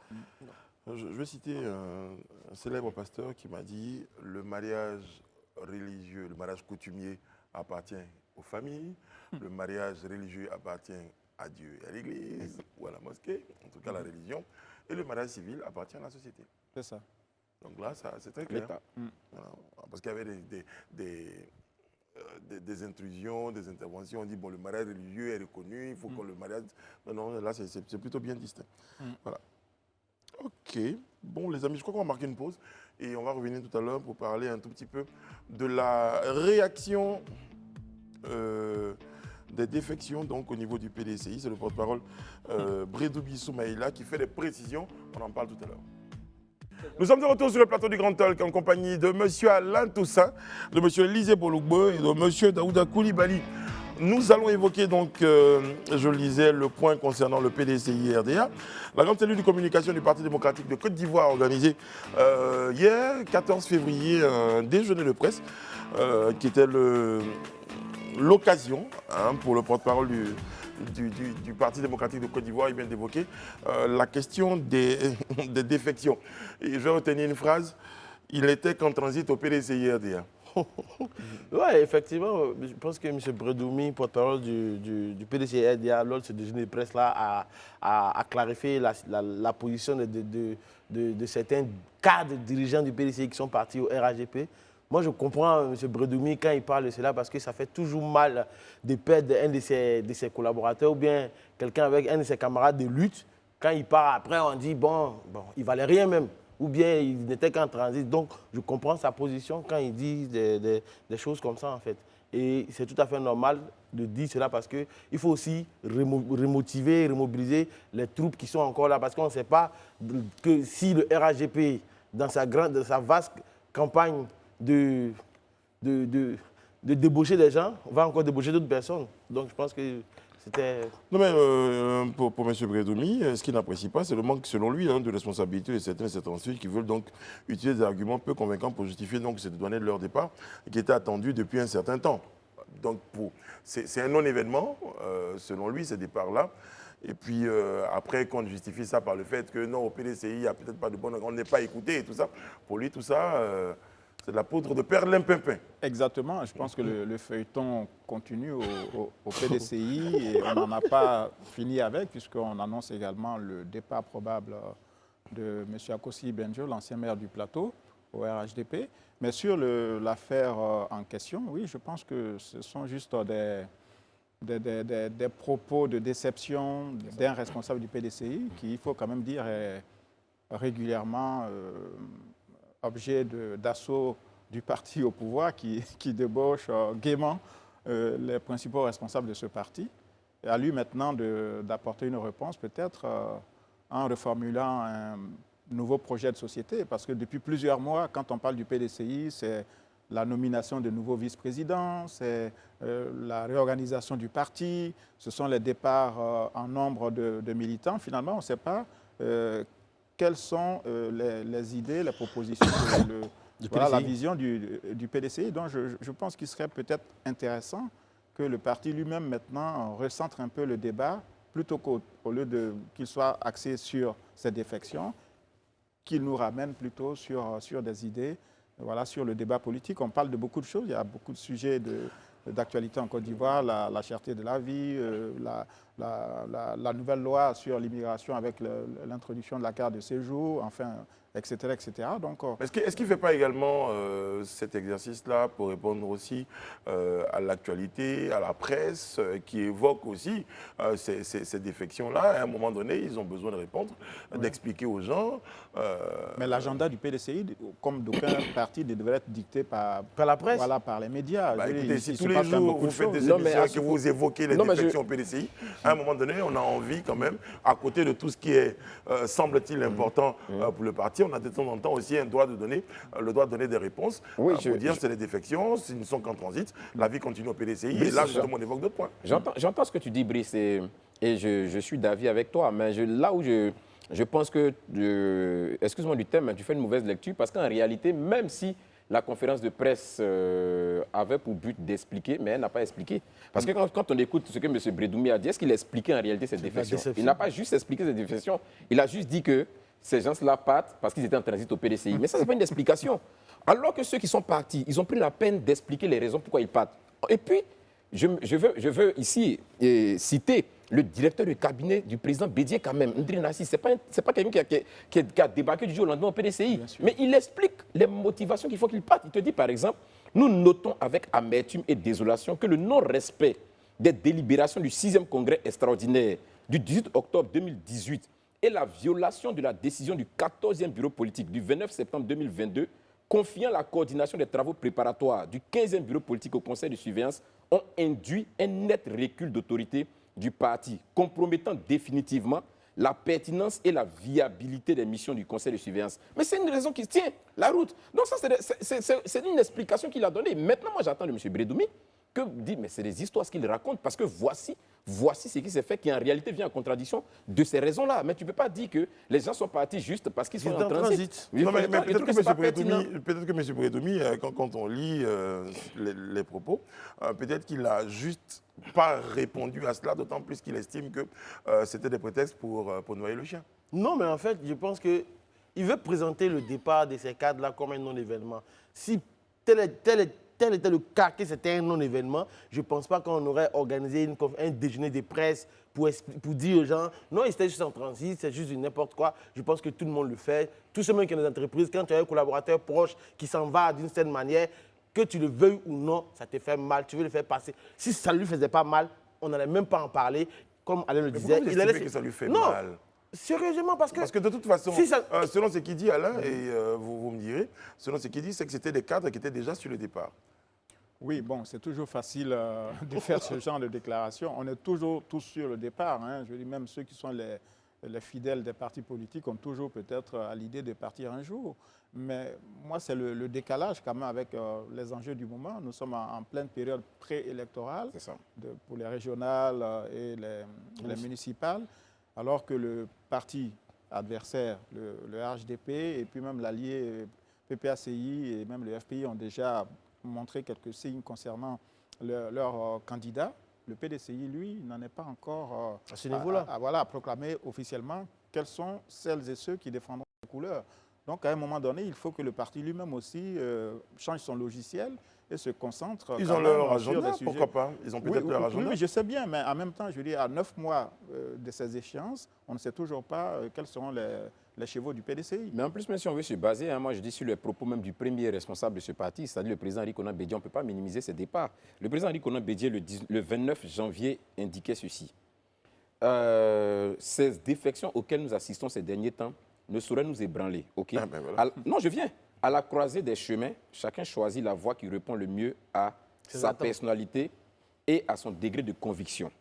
Je vais citer un célèbre pasteur qui m'a dit le mariage religieux, le mariage coutumier appartient aux familles, le mariage religieux appartient à Dieu et à l'Église ou à la mosquée, en tout cas la religion, et le mariage civil appartient à la société. C'est ça. Donc là, c'est très clair. L'État. Voilà. Parce qu'il y avait des intrusions, des interventions. On dit, bon, le mariage religieux est reconnu, il faut que le mariage... Non, non, là, c'est plutôt bien distinct. Voilà. OK. Bon, les amis, je crois qu'on va marquer une pause et on va revenir tout à l'heure pour parler un tout petit peu de la réaction des défections donc, au niveau du PDCI. C'est le porte-parole Bredoubi Soumaïla qui fait des précisions. On en parle tout à l'heure. Nous sommes de retour sur le plateau du Grand Talk en compagnie de M. Alain Toussaint, de M. Elisée Bologbo et de M. Daouda Koulibaly. Nous allons évoquer donc, je le disais, le point concernant le PDCI-RDA. La grande cellule de communication du Parti démocratique de Côte d'Ivoire a organisé hier, 14 février, un déjeuner de presse qui était l'occasion pour le porte-parole du Parti démocratique de Côte d'Ivoire, il vient d'évoquer la question des défections. Et je vais retenir une phrase, il n'était qu'en transit au PDCI-RDA. Oui, effectivement, je pense que M. Bredoumi, porte-parole du PDC-RDA, lors de ce déjeuner de presse-là, a clarifié la position de certains cadres dirigeants du PDC qui sont partis au RAGP. Moi, je comprends M. Bredoumi quand il parle de cela parce que ça fait toujours mal de perdre un de ses collaborateurs ou bien quelqu'un avec un de ses camarades de lutte. Quand il part, après, on dit, bon, il ne valait rien même. Ou bien il n'était qu'en transit. Donc, je comprends sa position quand il dit des choses comme ça, en fait. Et c'est tout à fait normal de dire cela parce qu'il faut aussi remotiver, remobiliser les troupes qui sont encore là. Parce qu'on ne sait pas que si le RAGP, dans sa vaste campagne de débaucher des gens, va encore débaucher d'autres personnes. Donc, je pense que c'était... Non, mais pour M. Bredoumi, ce qu'il n'apprécie pas, c'est le manque, selon lui, de responsabilité de certains et certaines ensuite qui veulent donc utiliser des arguments peu convaincants pour justifier donc, cette donnée de leur départ qui était attendue depuis un certain temps. Donc, c'est un non-événement, selon lui, ce départ-là. Et puis, après, qu'on justifie ça par le fait que non, au PDCI, il n'y a peut-être pas de bonne... On n'est pas écouté et tout ça. Pour lui, tout ça... c'est de la poudre de perlimpinpin. Exactement. Je pense que le feuilleton continue au PDCI et on n'en a pas fini avec puisqu'on annonce également le départ probable de M. Akossi Benjo, l'ancien maire du Plateau, au RHDP. Mais sur l'affaire en question, oui, je pense que ce sont juste des propos de déception d'un responsable du PDCI qui, il faut quand même dire, est régulièrement objet d'assaut du parti au pouvoir qui débauche gaiement les principaux responsables de ce parti. Et à lui maintenant d'apporter une réponse peut-être en reformulant un nouveau projet de société. Parce que depuis plusieurs mois, quand on parle du PDCI, c'est la nomination de nouveaux vice-présidents, c'est la réorganisation du parti, ce sont les départs en nombre de militants. Finalement, on ne sait pas quelles sont les idées, les propositions, voilà, la vision du PDCI. Donc je pense qu'il serait peut-être intéressant que le parti lui-même maintenant recentre un peu le débat, plutôt qu'au lieu qu'il soit axé sur ses défections, qu'il nous ramène plutôt sur des idées, voilà, sur le débat politique. On parle de beaucoup de choses, il y a beaucoup de sujets d'actualité en Côte d'Ivoire, la cherté de la vie, la nouvelle loi sur l'immigration avec l'introduction de la carte de séjour, enfin, etc. etc. Donc, est-ce qu'il ne fait pas également cet exercice-là pour répondre aussi à l'actualité, à la presse, qui évoque aussi ces défections-là? À un moment donné, ils ont besoin de répondre, d'expliquer aux gens. Mais l'agenda du PDCI, comme d'aucun parti, devrait être dicté par la presse, voilà, par les médias. Bah, écoutez, si tous les jours vous faites des émissions et que vous évoquez les défections au PDCI, à un moment donné, on a envie quand même, à côté de tout ce qui est, semble-t-il, important pour le parti, on a de temps en temps aussi le droit de donner des réponses pour dire c'est les défections, s'ils ne sont qu'en transit, la vie continue au PDCI, et là, justement, on évoque d'autres points. J'entends ce que tu dis, Brice, et je suis d'avis avec toi, mais là où je pense que, excuse-moi du thème, tu fais une mauvaise lecture, parce qu'en réalité, même si la conférence de presse avait pour but d'expliquer, mais elle n'a pas expliqué. Parce que quand on écoute ce que M. Bredoumi a dit, est-ce qu'il a expliqué en réalité cette défection? Il n'a pas juste expliqué cette défection, il a juste dit que ces gens-là partent parce qu'ils étaient en transit au PDCI. Mais ça, ce n'est pas une explication. Alors que ceux qui sont partis, ils ont pris la peine d'expliquer les raisons pourquoi ils partent. Et puis, je veux ici citer le directeur de cabinet du président Bédié quand même, Ndri Nassi. Ce n'est pas quelqu'un qui a débarqué du jour au lendemain au PDCI. Mais il explique les motivations qu'il faut qu'il parte. Il te dit par exemple, nous notons avec amertume et désolation que le non-respect des délibérations du 6e congrès extraordinaire du 18 octobre 2018 et la violation de la décision du 14e bureau politique du 29 septembre 2022 confiant la coordination des travaux préparatoires du 15e bureau politique au conseil de surveillance ont induit un net recul d'autorité du parti, compromettant définitivement la pertinence et la viabilité des missions du conseil de surveillance. Mais c'est une raison qui tient la route. Donc ça, c'est une explication qu'il a donnée. Maintenant, moi, j'attends de M. Bredoumi que dit, mais c'est des histoires qu'il raconte, parce que voici ce qui s'est fait, qui en réalité vient en contradiction de ces raisons-là. Mais tu ne peux pas dire que les gens sont partis juste parce qu'ils sont en transit. Non, mais peut-être que M. Bredoumi, quand on lit les propos, peut-être qu'il n'a juste pas répondu à cela, d'autant plus qu'il estime que c'était des prétextes pour noyer le chien. Non, mais en fait, je pense qu'il veut présenter le départ de ces cadres-là comme un non-événement. Si tel était le cas, que c'était un non-événement, je ne pense pas qu'on aurait organisé un déjeuner de presse pour dire aux gens, non, ils étaient juste en transit, c'est juste du n'importe quoi. Je pense que tout le monde le fait. Tout ce monde qui est dans les entreprises, quand tu as un collaborateur proche qui s'en va d'une certaine manière, que tu le veuilles ou non, ça te fait mal, tu veux le faire passer. Si ça ne lui faisait pas mal, on n'allait même pas en parler. Comme Alain le disait, il allait que ça lui fait mal. Sérieusement, parce que de toute façon, selon ce qu'il dit, Alain, et vous me direz, selon ce qu'il dit, c'est que c'était des cadres qui étaient déjà sur le départ. Oui, bon, c'est toujours facile de faire ce genre de déclaration. On est toujours tous sur le départ. Hein. Je dis même ceux qui sont les fidèles des partis politiques ont toujours peut-être à l'idée de partir un jour. Mais moi, c'est le décalage quand même avec les enjeux du moment. Nous sommes en pleine période préélectorale pour les régionales et les municipales, alors que le parti adversaire, le HDP et puis même l'allié PPACI et même le FPI ont déjà montré quelques signes concernant leur candidat. Le PDCI, lui, n'en est pas encore à ce niveau-là. Voilà, proclamé officiellement quels sont celles et ceux qui défendront les couleurs. Donc, à un moment donné, il faut que le parti lui-même aussi change son logiciel et se concentre. Ils ont leur agenda, pourquoi pas? Ils ont peut-être leur agenda. Oui, je sais bien, mais en même temps, je veux dire, à 9 mois de ces échéances, on ne sait toujours pas quels seront les chevaux du PDCI. Mais en plus, même si on veut se baser, moi je dis sur les propos même du premier responsable de ce parti, c'est-à-dire le président Henri Konan Bédié, on ne peut pas minimiser ses départs. Le président Henri Konan Bédié, le 29 janvier, indiquait ceci. Ces défections auxquelles nous assistons ces derniers temps ne sauraient nous ébranler. Okay? Ah ben voilà. Non, je viens. À la croisée des chemins, chacun choisit la voie qui répond le mieux à sa personnalité et à son degré de conviction.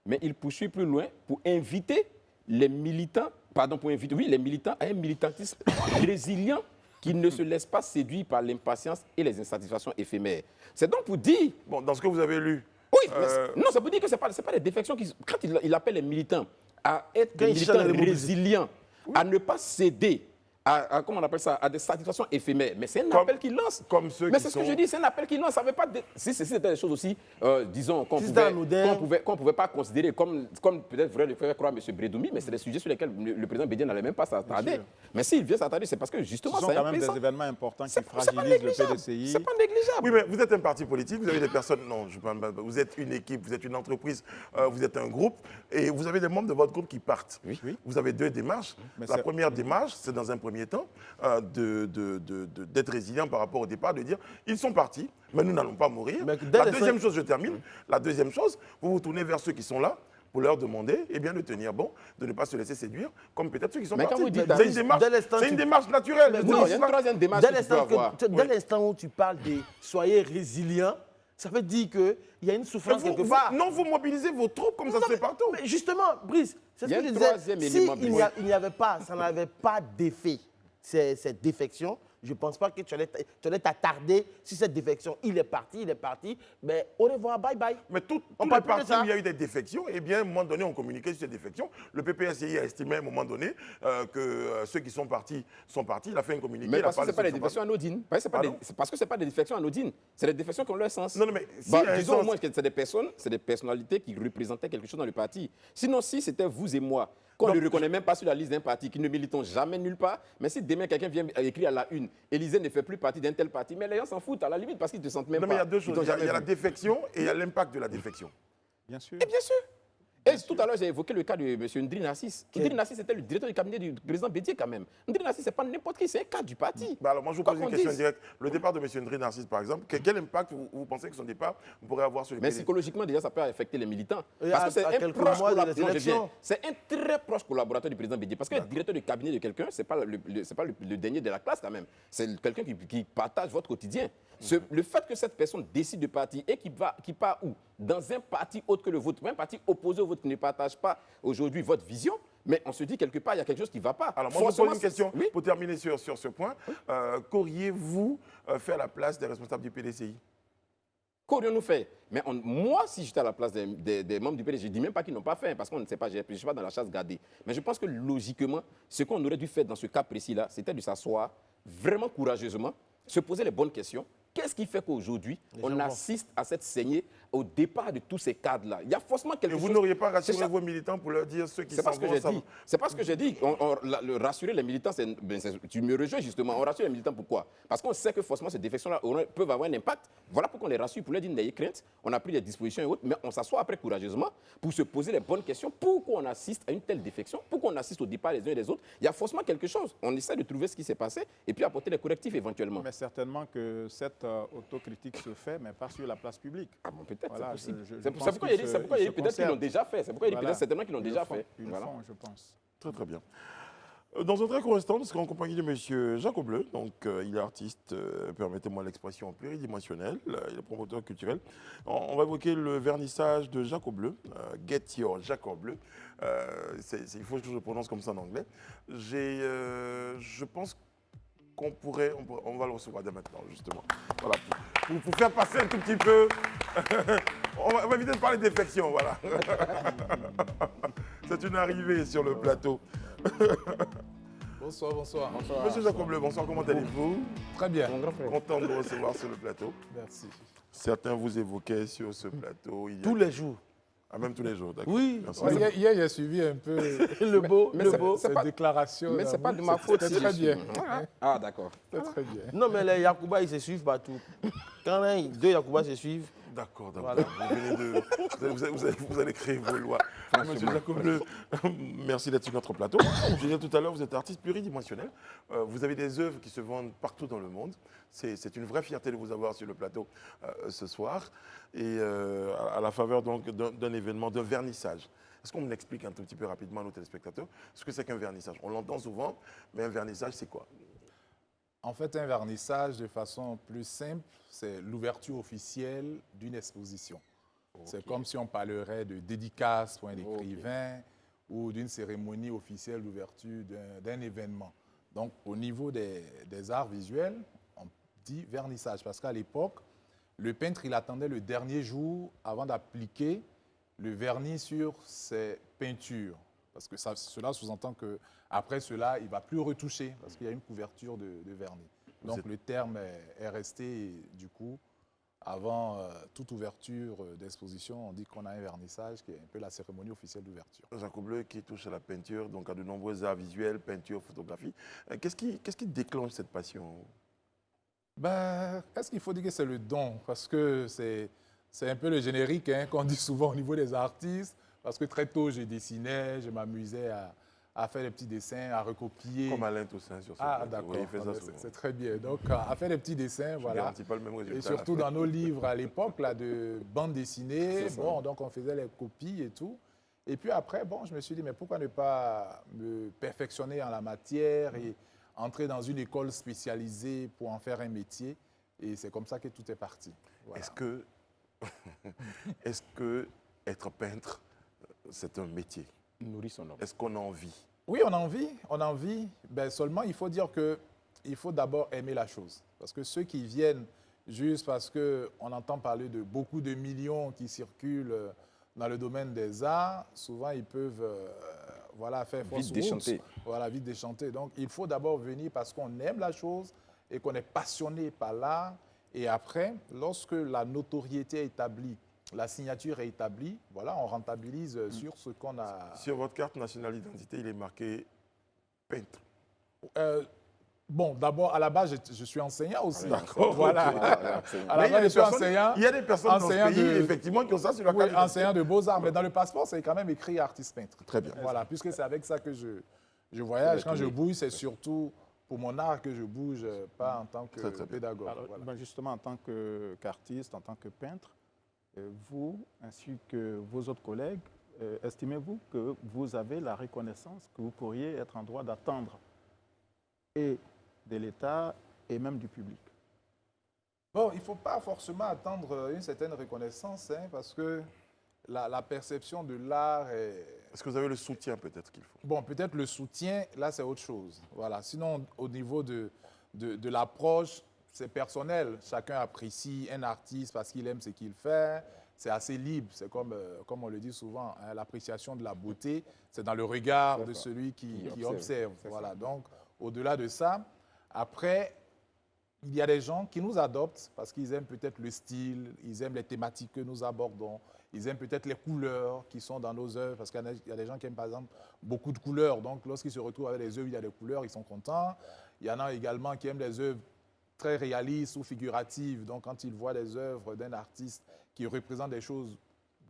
Mais il poursuit plus loin pour inviter les militants, les militants à un militantisme résilient qui ne se laisse pas séduire par l'impatience et les insatisfactions éphémères. C'est donc pour dire... Bon, dans ce que vous avez lu... Oui, non, ça veut dire que ce n'est pas des défections. Quand il appelle les militants à être des militants résilients, à ne pas céder comment on appelle ça, à des satisfactions éphémères. Mais c'est un appel qu'il lance. Comme ceux mais qui c'est ce que sont... je dis, c'est un appel qu'il lance. Ça veut pas si c'était des choses aussi, disons, qu'on ne pouvait pas considérer comme peut-être voudrait le faire croire M. Bredoumi, mais c'est des sujets sur lesquels le président Bédié n'allait même pas s'attarder. Mais s'il vient s'attarder, c'est parce que justement, ce sont quand même des événements importants qui fragilisent le PDCI. C'est pas négligeable. Oui, mais vous êtes un parti politique, vous avez des personnes... Non, je parle pas. Vous êtes une équipe, vous êtes une entreprise, vous êtes un groupe, et vous avez des membres de votre groupe qui partent. Oui. Vous avez deux démarches. La première démarche, c'est dans un premier temps d'être résilient par rapport au départ, de dire ils sont partis, mais nous n'allons pas mourir. La deuxième chose, je termine, la deuxième chose, vous vous tournez vers ceux qui sont là pour leur demander de tenir bon, de ne pas se laisser séduire, comme peut-être ceux qui sont partis. C'est une démarche naturelle. Non, il y a une troisième démarche que tu peux avoir. Dès l'instant où tu parles de soyez résilients, ça veut dire qu'il y a une souffrance quelque part. Non, vous mobilisez vos troupes comme ça se fait partout. Mais justement, Brice, c'est ce que je disais. Il n'y avait pas, ça n'avait pas d'effet, cette défection. Je ne pense pas que tu allais t'attarder sur cette défection. Il est parti, mais au revoir, bye bye. Mais tous les partis où il y a eu des défections, eh bien, à un moment donné, on communiquait sur ces défections. Le PPSI a estimé à un moment donné que ceux qui sont partis. Il a fait un communiqué. Mais parce que ce n'est pas des défections anodines. Parce que ce n'est pas des défections anodines. C'est des défections qui ont leur sens. Non, mais disons au moins que c'est des personnalités qui représentaient quelque chose dans le parti. Sinon, si c'était vous et moi, qu'on ne reconnaît même pas sur la liste d'un parti, qui ne militons jamais nulle part, mais si demain quelqu'un vient écrire à la une, Élysée ne fait plus partie d'un tel parti, mais les gens s'en foutent à la limite parce qu'ils ne te sentent même pas. Non, mais il y a deux choses. Il y a la défection et il y a l'impact de la défection. Bien sûr. Et bien sûr. Et tout à l'heure, j'ai évoqué le cas de M. Ndri Narcisse. Ndri Narcisse était le directeur du cabinet du président Bédié quand même. Ndri Narcisse, ce n'est pas n'importe qui, c'est un cadre du parti. Bah alors moi, je vous pose une question directe. Le départ de M. Ndri Narcisse, par exemple, quel impact vous pensez que son départ pourrait avoir sur le Mais PDC? psychologiquement, déjà, ça peut affecter les militants. Parce que c'est un très proche collaborateur du président Bédié. Parce que le directeur du cabinet de quelqu'un, ce n'est pas le dernier de la classe quand même. C'est quelqu'un qui partage votre quotidien. Le fait que cette personne décide de partir et qui part où? Dans un parti autre que le vôtre, un parti opposé au vôtre qui ne partage pas aujourd'hui votre vision, mais on se dit quelque part, il y a quelque chose qui ne va pas. Alors moi, je vous pose une question pour terminer sur ce point. Qu'auriez-vous fait à la place des responsables du PDCI? Qu'aurions-nous fait? Mais moi, si j'étais à la place des membres du PDCI, je ne dis même pas qu'ils n'ont pas fait, parce qu'on ne sait pas, je ne suis pas dans la chasse gardée. Mais je pense que logiquement, ce qu'on aurait dû faire dans ce cas précis-là, c'était de s'asseoir vraiment courageusement, se poser les bonnes questions. Qu'est-ce qui fait qu'aujourd'hui, on assiste à cette saignée au départ de tous ces cadres-là? Il y a forcément quelque chose... Et vous n'auriez pas rassuré vos militants pour leur dire ceux qui s'en vont? C'est pas ce que j'ai dit. Rassurer les militants, tu me rejoins justement. On rassure les militants pourquoi? Parce qu'on sait que forcément ces défections-là peuvent avoir un impact. Voilà pourquoi on les rassure, pour leur dire n'ayez crainte. On a pris des dispositions et autres, mais on s'assoit après courageusement pour se poser les bonnes questions. Pourquoi on assiste à une telle défection? Pourquoi on assiste au départ les uns et les autres? Il y a forcément quelque chose. On essaie de trouver ce qui s'est passé et puis apporter des correctifs éventuellement. Mais certainement que cette autocritique se fait, mais pas sur la place publique. Ah bon, peut-être, voilà, c'est possible. C'est pourquoi il y a peut-être qu'ils l'ont déjà fait. C'est pourquoi il y a peut-être certainement qu'ils l'ont déjà fait. Voilà. Je pense. Très, très bien. Dans un très court instant, nous serons en compagnie de M. Jacob Bleu. Donc, il est artiste, permettez-moi l'expression, pluridimensionnelle. Il est promoteur culturel. On va évoquer le vernissage de Jacob Bleu, Get Your Jacob Bleu. Il faut que je le prononce comme ça en anglais. Je pense on va le recevoir dès maintenant, justement. Voilà, pour faire passer un tout petit peu. on va éviter de parler d'infection, voilà. C'est une arrivée sur le plateau. Bonsoir. Monsieur Jacob Bleu, bonsoir, comment allez-vous? Très bien. Content de vous recevoir sur le plateau. Merci. Certains vous évoquaient sur ce plateau. Tous les jours. Ah, même tous les jours, d'accord. Oui. Hier, j'ai suivi un peu cette déclaration. Mais ce n'est pas de ma faute. C'est très bien. Ah, d'accord. C'est très bien. Non, mais les Yacouba, ils se suivent partout. Quand deux Yacouba se suivent. D'accord. Voilà. Vous allez créer vos lois. Monsieur Jacob Bleu, merci d'être sur notre plateau. Je disais tout à l'heure, vous êtes artiste pluridimensionnel. Vous avez des œuvres qui se vendent partout dans le monde. C'est une vraie fierté de vous avoir sur le plateau ce soir. Et à la faveur d'un événement, d'un vernissage. Est-ce qu'on me l'explique un tout petit peu rapidement à nos téléspectateurs? Ce que c'est qu'un vernissage? On l'entend souvent, mais un vernissage, c'est quoi? En fait, un vernissage, de façon plus simple, c'est l'ouverture officielle d'une exposition. C'est comme si on parlerait de dédicace pour un écrivain ou d'une cérémonie officielle d'ouverture d'un événement. Donc, au niveau des arts visuels, on dit vernissage. Parce qu'à l'époque, le peintre, il attendait le dernier jour avant d'appliquer le vernis sur ses peintures. Parce que cela sous-entend qu'après cela, il ne va plus retoucher parce qu'il y a une couverture de vernis. Donc, le terme est resté, du coup, avant toute ouverture d'exposition, on dit qu'on a un vernissage qui est un peu la cérémonie officielle d'ouverture. Jacques Bleu qui touche à la peinture, donc à de nombreux arts visuels, peinture, photographie. Qu'est-ce qui déclenche cette passion? Ben, est-ce qu'il faut dire que c'est le don? Parce que c'est un peu le générique qu'on dit souvent au niveau des artistes. Parce que très tôt, je dessinais, je m'amusais à faire des petits dessins, à recopier. Comme Alain Toussaint sur ce Ah, d'accord, c'est très bien. Donc, à faire des petits dessins, voilà. Pas le même résultat. Et surtout dans nos livres à l'époque, là, de bande dessinée, bon, donc on faisait les copies et tout. Et puis après, bon, je me suis dit, mais pourquoi ne pas me perfectionner en la matière et entrer dans une école spécialisée pour en faire un métier? Et c'est comme ça que tout est parti. Voilà. Est-ce que être peintre, c'est un métier? Nourrit son homme. Est-ce qu'on a envie? Oui, on a envie. Ben, seulement, il faut dire qu'il faut d'abord aimer la chose. Parce que ceux qui viennent juste parce qu'on entend parler de beaucoup de millions qui circulent dans le domaine des arts, souvent ils peuvent faire fausse route. Déchanter. Voilà, vite déchanter. Donc, il faut d'abord venir parce qu'on aime la chose et qu'on est passionné par l'art. Et après, lorsque la notoriété est établie, la signature est établie, voilà, on rentabilise sur ce qu'on a. Sur votre carte nationale d'identité, il est marqué peintre. Bon, d'abord, à la base, je suis enseignant aussi. D'accord. Voilà. À la base, je suis enseignant. Il y a des personnes dans ce pays, effectivement, qui ont ça sur la carte d'identité. Enseignant de beaux-arts, mais dans le passeport, c'est quand même écrit artiste peintre. Très bien. Voilà, puisque c'est avec ça que je voyage. Quand je bouge, c'est surtout pour mon art que je bouge, pas en tant que pédagogue. Alors, Voilà. ben justement, en tant qu'artiste, en tant que peintre, vous, ainsi que vos autres collègues, estimez-vous que vous avez la reconnaissance que vous pourriez être en droit d'attendre et de l'État et même du public? Bon, il ne faut pas forcément attendre une certaine reconnaissance, parce que la perception de l'art est... Est-ce que vous avez le soutien peut-être qu'il faut? Bon, peut-être le soutien, là, c'est autre chose. Voilà. Sinon, au niveau de l'approche, c'est personnel. Chacun apprécie un artiste parce qu'il aime ce qu'il fait. C'est assez libre. C'est comme on le dit souvent, hein, l'appréciation de la beauté, c'est dans le regard de celui qui observe. Voilà. Donc, au-delà de ça, après, il y a des gens qui nous adoptent parce qu'ils aiment peut-être le style, ils aiment les thématiques que nous abordons, ils aiment peut-être les couleurs qui sont dans nos œuvres, parce qu'il y a des gens qui aiment par exemple beaucoup de couleurs. Donc, lorsqu'ils se retrouvent avec des œuvres, il y a des couleurs, ils sont contents. Il y en a également qui aiment des œuvres très réalistes ou figuratives. Donc, quand ils voient des œuvres d'un artiste qui représentent des choses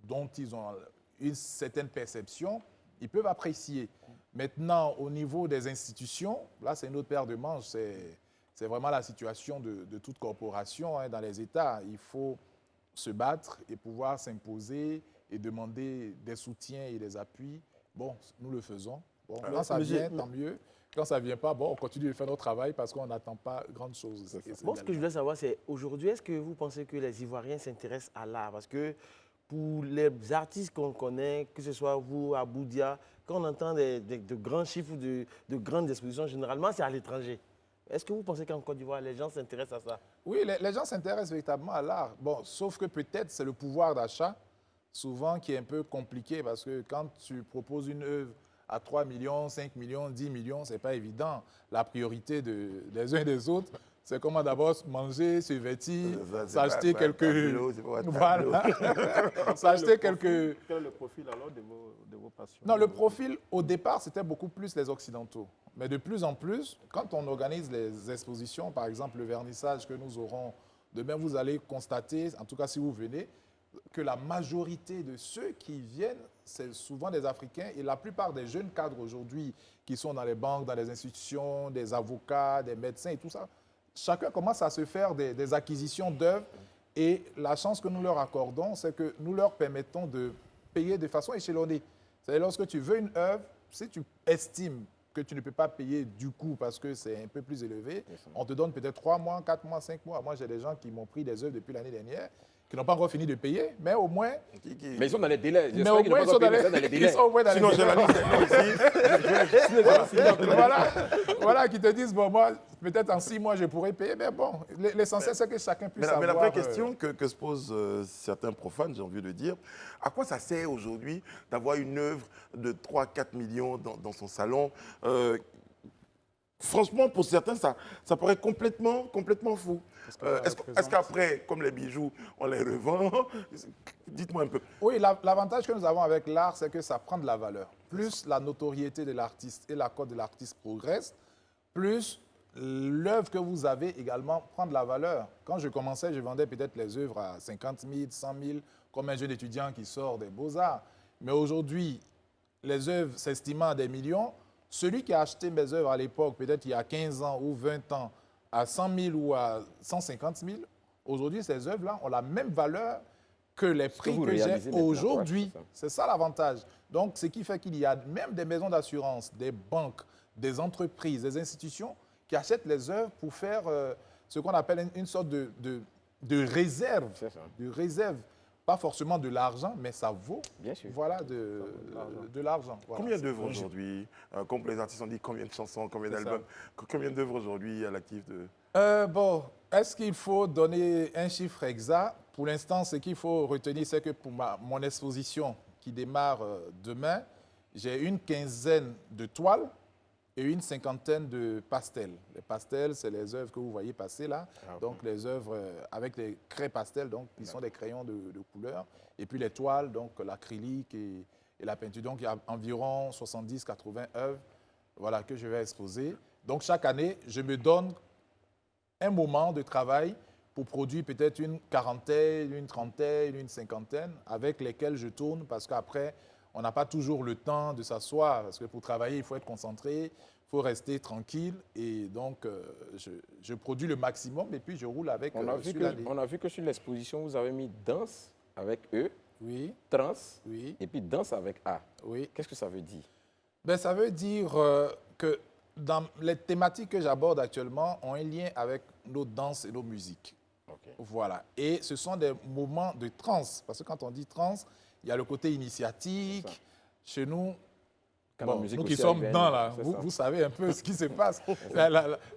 dont ils ont une certaine perception, ils peuvent apprécier. Maintenant, au niveau des institutions, là, c'est une autre paire de manches. C'est vraiment la situation de toute corporation, hein, dans les États. Il faut se battre et pouvoir s'imposer et demander des soutiens et des appuis. Bon, nous le faisons. Bon, quand ça vient, tant mieux. Quand ça ne vient pas, bon, on continue de faire notre travail parce qu'on n'attend pas grande chose. Bon, ce que je voulais savoir, c'est aujourd'hui, est-ce que vous pensez que les Ivoiriens s'intéressent à l'art? Parce que pour les artistes qu'on connaît, que ce soit vous, à Boudia, quand on entend de grands chiffres, de grandes expositions, généralement, c'est à l'étranger. Est-ce que vous pensez qu'en Côte d'Ivoire, les gens s'intéressent à ça? Oui, les gens s'intéressent véritablement à l'art. Bon, sauf que peut-être c'est le pouvoir d'achat, souvent, qui est un peu compliqué parce que quand tu proposes une œuvre à 3 millions, 5 millions, 10 millions, ce n'est pas évident. La priorité des uns et des autres, c'est comment d'abord manger, se vêtir, s'acheter quelques... Voilà. S'acheter quelques... Quel est le profil alors de vos patients? Non, le profil, au départ, c'était beaucoup plus les Occidentaux. Mais de plus en plus, quand on organise les expositions, par exemple le vernissage que nous aurons demain, vous allez constater, en tout cas si vous venez, que la majorité de ceux qui viennent, c'est souvent des Africains et la plupart des jeunes cadres aujourd'hui qui sont dans les banques, dans les institutions, des avocats, des médecins et tout ça, chacun commence à se faire des acquisitions d'œuvres et la chance que nous leur accordons, c'est que nous leur permettons de payer de façon échelonnée. C'est-à-dire lorsque tu veux une œuvre, si tu estimes que tu ne peux pas payer du coup parce que c'est un peu plus élevé, on te donne peut-être 3 mois, 4 mois, 5 mois. Moi, j'ai des gens qui m'ont pris des œuvres depuis l'année dernière, qui n'ont pas encore fini de payer, mais au moins... Mais ils sont dans les délais. Mais au moins, ils sont dans les délais. Sinon, j'ai la liste ici. Voilà, qui te disent, bon, moi, peut-être en 6 mois, je pourrais payer, mais bon, l'essentiel, c'est que chacun puisse Mais la avoir... vraie question que se posent certains profanes, j'ai envie de dire, à quoi ça sert aujourd'hui d'avoir une œuvre de 3-4 millions dans son salon franchement, pour certains, ça paraît complètement fou. Est-ce qu'après, comme les bijoux, on les revend? Dites-moi un peu. Oui, l'avantage que nous avons avec l'art, c'est que ça prend de la valeur. Plus la notoriété de l'artiste et la cote de l'artiste progresse, plus l'œuvre que vous avez également prend de la valeur. Quand je commençais, je vendais peut-être les œuvres à 50 000, 100 000, comme un jeune étudiant qui sort des beaux-arts. Mais aujourd'hui, les œuvres s'estimant à des millions, celui qui a acheté mes œuvres à l'époque, peut-être il y a 15 ans ou 20 ans, à 100 000 ou à 150 000, aujourd'hui, ces œuvres-là ont la même valeur que les prix que j'ai aujourd'hui. Ouais, c'est ça l'avantage. Donc, ce qui fait qu'il y a même des maisons d'assurance, des banques, des entreprises, des institutions qui achètent les œuvres pour faire ce qu'on appelle une sorte de réserve. De réserve. Pas forcément de l'argent, mais ça vaut voilà, de l'argent. Voilà. Combien d'œuvres aujourd'hui, comme les artistes ont dit, combien de chansons, combien d'albums, combien d'œuvres aujourd'hui à l'actif de... Bon, est-ce qu'il faut donner un chiffre exact? Pour l'instant, ce qu'il faut retenir, c'est que pour mon exposition qui démarre demain, j'ai une quinzaine de toiles et une cinquantaine de pastels. Les pastels, c'est les œuvres que vous voyez passer là. Donc, les œuvres avec les craies pastels, donc, qui sont des crayons de couleur. Et puis, les toiles, donc l'acrylique et la peinture. Donc, il y a environ 70-80 œuvres voilà, que je vais exposer. Donc, chaque année, je me donne un moment de travail pour produire peut-être une quarantaine, une trentaine, une cinquantaine, avec lesquelles je tourne, parce qu'après, on n'a pas toujours le temps de s'asseoir, parce que pour travailler, il faut être concentré, il faut rester tranquille. Et donc, je produis le maximum et puis je roule avec on a vu que sur l'exposition, vous avez mis danse avec E, oui, trans, oui, et puis danse avec A. Oui. Qu'est-ce que ça veut dire? Ben, ça veut dire que dans les thématiques que j'aborde actuellement ont un lien avec nos danses et nos musiques. Okay. Voilà. Et ce sont des moments de transe, parce que quand on dit transe, il y a le côté initiatique. Chez nous, bon, nous qui sommes dedans, là, vous savez un peu ce qui se passe.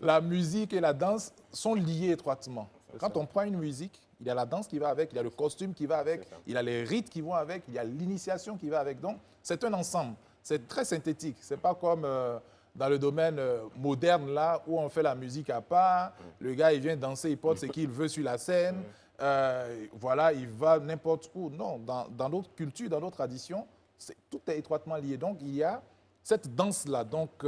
La musique et la danse sont liées étroitement. Quand on prend une musique, il y a la danse qui va avec, il y a le costume qui va avec, il y a les rites qui vont avec, il y a l'initiation qui va avec. Donc, c'est un ensemble. C'est très synthétique. Ce n'est pas comme dans le domaine moderne, là, où on fait la musique à part. Le gars, il vient danser, il porte ce qu'il veut sur la scène. Voilà, il va n'importe où. Non, dans d'autres cultures, dans d'autres traditions, tout est étroitement lié. Donc, il y a cette danse-là, donc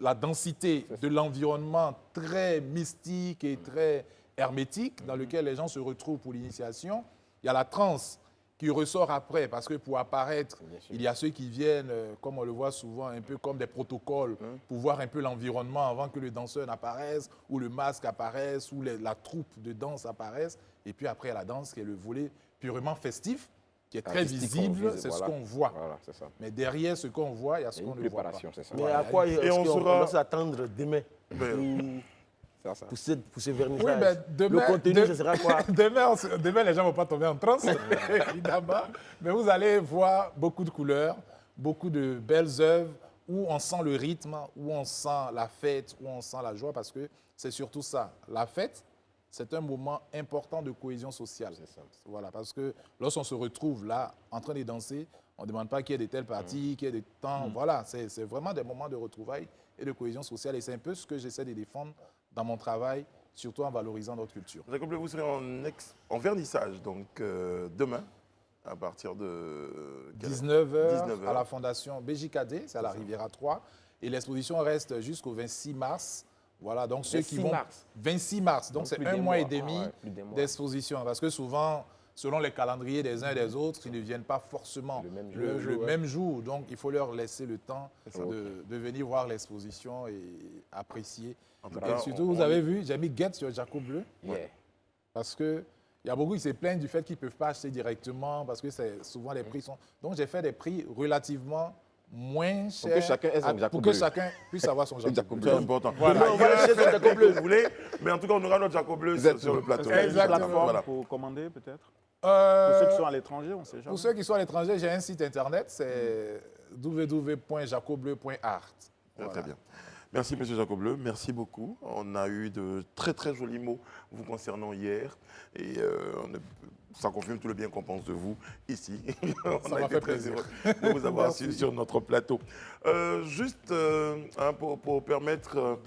la densité de l'environnement très mystique et très hermétique dans lequel les gens se retrouvent pour l'initiation. Il y a la transe qui ressort après, parce que pour apparaître, il y a ceux qui viennent, comme on le voit souvent, un peu comme des protocoles, pour voir un peu l'environnement avant que le danseur n'apparaisse, ou le masque apparaisse, ou la troupe de danse apparaisse. Et puis après, il y a la danse qui est le volet purement festif, qui est très visible, c'est ce qu'on voit. Voilà, ça. Mais derrière ce qu'on voit, il y a ce qu'on ne voit pas. Mais à quoi est-ce qu'on doit s'attendre demain pour ce vernissage? Oui, ben demain, le contenu, ce sera quoi? Demain, les gens ne vont pas tomber en transe, évidemment. Mais vous allez voir beaucoup de couleurs, beaucoup de belles œuvres, où on sent le rythme, où on sent la fête, où on sent la joie, parce que c'est surtout ça. La fête, c'est un moment important de cohésion sociale. Voilà, parce que lorsqu'on se retrouve là, en train de danser, on ne demande pas qu'il y ait de telles parties, qu'il y ait des temps. Voilà, c'est vraiment des moments de retrouvailles et de cohésion sociale. Et c'est un peu ce que j'essaie de défendre dans mon travail, surtout en valorisant notre culture. Vous serez en vernissage, donc demain, à partir de 19h à la Fondation BJKD, c'est à la Riviera 3. Et l'exposition reste jusqu'au 26 mars. Voilà, donc ceux qui vont... 26 mars, donc c'est un mois et demi d'exposition. Parce que souvent, selon les calendriers des uns et des autres, ils ne viennent pas forcément le même jour. Donc, il faut leur laisser le temps de venir voir l'exposition et apprécier. Et surtout, vous avez vu, j'ai mis Get sur Jaco Bleu. Parce qu'il y a beaucoup qui se plaignent du fait qu'ils ne peuvent pas acheter directement parce que souvent les prix sont... Donc, j'ai fait des prix relativement moins cher. que chacun ait son pour Jaco que bleu. chacun puisse avoir son Jaco Jaco bleu. C'est important. Voilà. Demain, on va Voilà. aller chez le Jaco bleu, si vous voulez. Mais en tout cas, on aura notre Jaco bleu sur Exactement. le plateau. Une Exactement. plateforme Voilà. pour commander peut-être. Euh, Pour ceux qui sont à l'étranger, on ne sait jamais. Pour ceux qui sont à l'étranger, j'ai un site internet, c'est www.jacobleu.art. Très, très bien. Merci, M. Jacob Bleu. Merci beaucoup. On a eu de très, très jolis mots vous concernant hier. Et ça confirme tout le bien qu'on pense de vous ici. On Ça a m'a été fait très plaisir. heureux de vous avoir sur notre plateau. Juste pour permettre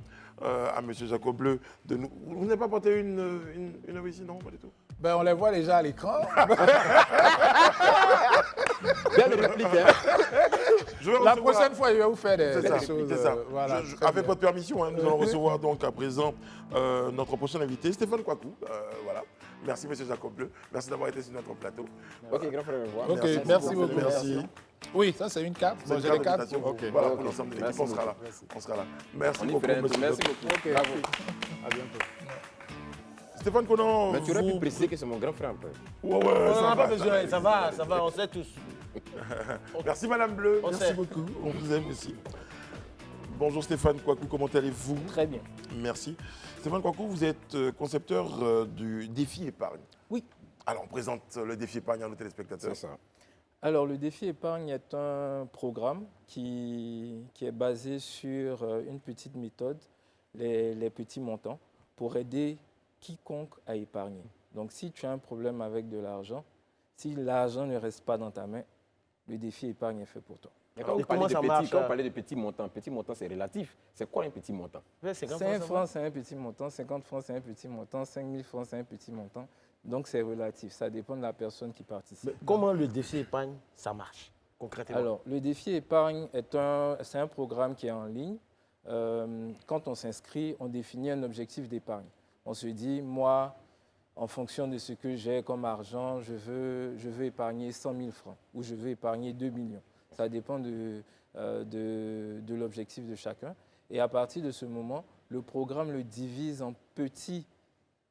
à M. Jacob Bleu de nous... Vous n'avez pas porté une œuvre ici, non? Pas du tout. Ben, on les voit déjà à l'écran. Belle réplique, hein. Je vais La recevoir- prochaine fois, je vais vous faire C'est des ça, choses. c'est ça. Voilà, très Avec bien. votre permission, hein, nous allons recevoir donc à présent notre prochain invité, Stéphane Kouakou. Voilà. Merci, M. Jacob Bleu. Merci d'avoir été sur notre plateau. Ok, grand frère, au revoir. Ok, merci beaucoup. Merci. Oui, ça c'est une carte. C'est Bon, une j'ai carte les cartes. d'invitation. Ok. Voilà, Ok. pour l'ensemble de l'équipe, Merci on sera là. beaucoup. On sera là. Merci On y beaucoup, fait un monsieur. Merci beaucoup. Ok. Bravo. À bientôt. Stéphane Conan. Mais tu aurais pu préciser que c'est mon grand frère, un peu. Ouais, ouais, On ça n'en a va, pas besoin, ça va, on sait tous. Merci, Madame Bleu. On Merci sait. beaucoup. On vous aime aussi. Bonjour Stéphane Kouakou, comment allez-vous? Très bien. Merci. Stéphane Kouakou, vous êtes concepteur du défi épargne. Oui. Alors, on présente le défi épargne à nos téléspectateurs. C'est ça. Alors, le défi épargne est un programme qui est basé sur une petite méthode, les petits montants, pour aider quiconque à épargner. Donc, si tu as un problème avec de l'argent, si l'argent ne reste pas dans ta main, le défi épargne est fait pour toi. Mais quand Et vous parlez comment de ça petits, marche, quand vous parlez de petits montants, c'est relatif. C'est quoi un petit montant? 5 francs, c'est un petit montant. 50 francs, c'est un petit montant. 5 000 francs, c'est un petit montant. Donc, c'est relatif. Ça dépend de la personne qui participe. Mais comment le défi épargne, ça marche concrètement? Alors, le défi épargne c'est un programme qui est en ligne. Quand on s'inscrit, on définit un objectif d'épargne. On se dit, moi, en fonction de ce que j'ai comme argent, je veux épargner 100 000 francs ou je veux épargner 2 millions. Ça dépend de l'objectif de chacun. Et à partir de ce moment, le programme le divise en petits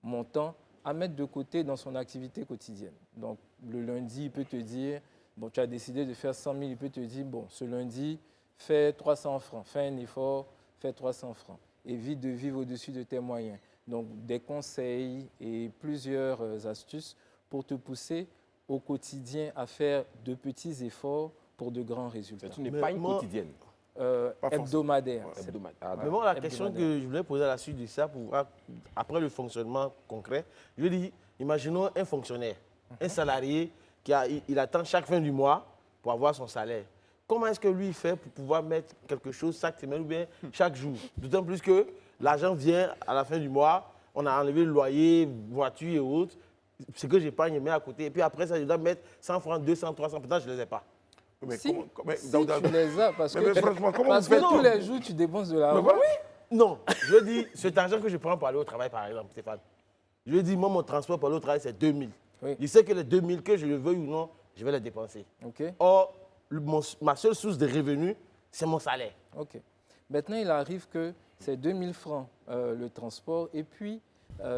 montants à mettre de côté dans son activité quotidienne. Donc, le lundi, il peut te dire, bon, tu as décidé de faire 100 000, il peut te dire, bon, ce lundi, fais 300 francs, fais un effort, fais 300 francs. Évite de vivre au-dessus de tes moyens. Donc, des conseils et plusieurs astuces pour te pousser au quotidien à faire de petits efforts pour de grands résultats. C'est une Mais épargne moi- quotidienne. Pas forcément. Hebdomadaire. Hebdomadaire. Mais bon, la question hebdomadaire. que je voulais poser à la suite de ça, pour voir, après le fonctionnement concret, je dis, imaginons un fonctionnaire, un salarié il attend chaque fin du mois pour avoir son salaire. Comment est-ce que lui fait pour pouvoir mettre quelque chose chaque semaine ou bien chaque jour? D'autant plus que l'argent vient à la fin du mois, on a enlevé le loyer, voiture et autres. Ce que j'épargne, je mets à côté. Et puis après ça, je dois mettre 100 francs, 200, 300. Peut-être je ne les ai pas. Mais Si, mais, si Daouda- tu les as, parce mais que, franchement, comment parce vous faites? que tous les jours, tu dépenses de Mais l'argent. voilà. Non, je dis, cet argent que je prends pour aller au travail, par exemple, Stéphane, je lui dis, moi, mon transport pour aller au travail, c'est 2000. Oui. Je sais que les 2000, que je le veuille ou non, je vais les dépenser. OK? Or, ma seule source de revenus, c'est mon salaire. OK. Maintenant, il arrive que c'est 2000 francs le transport. Et puis,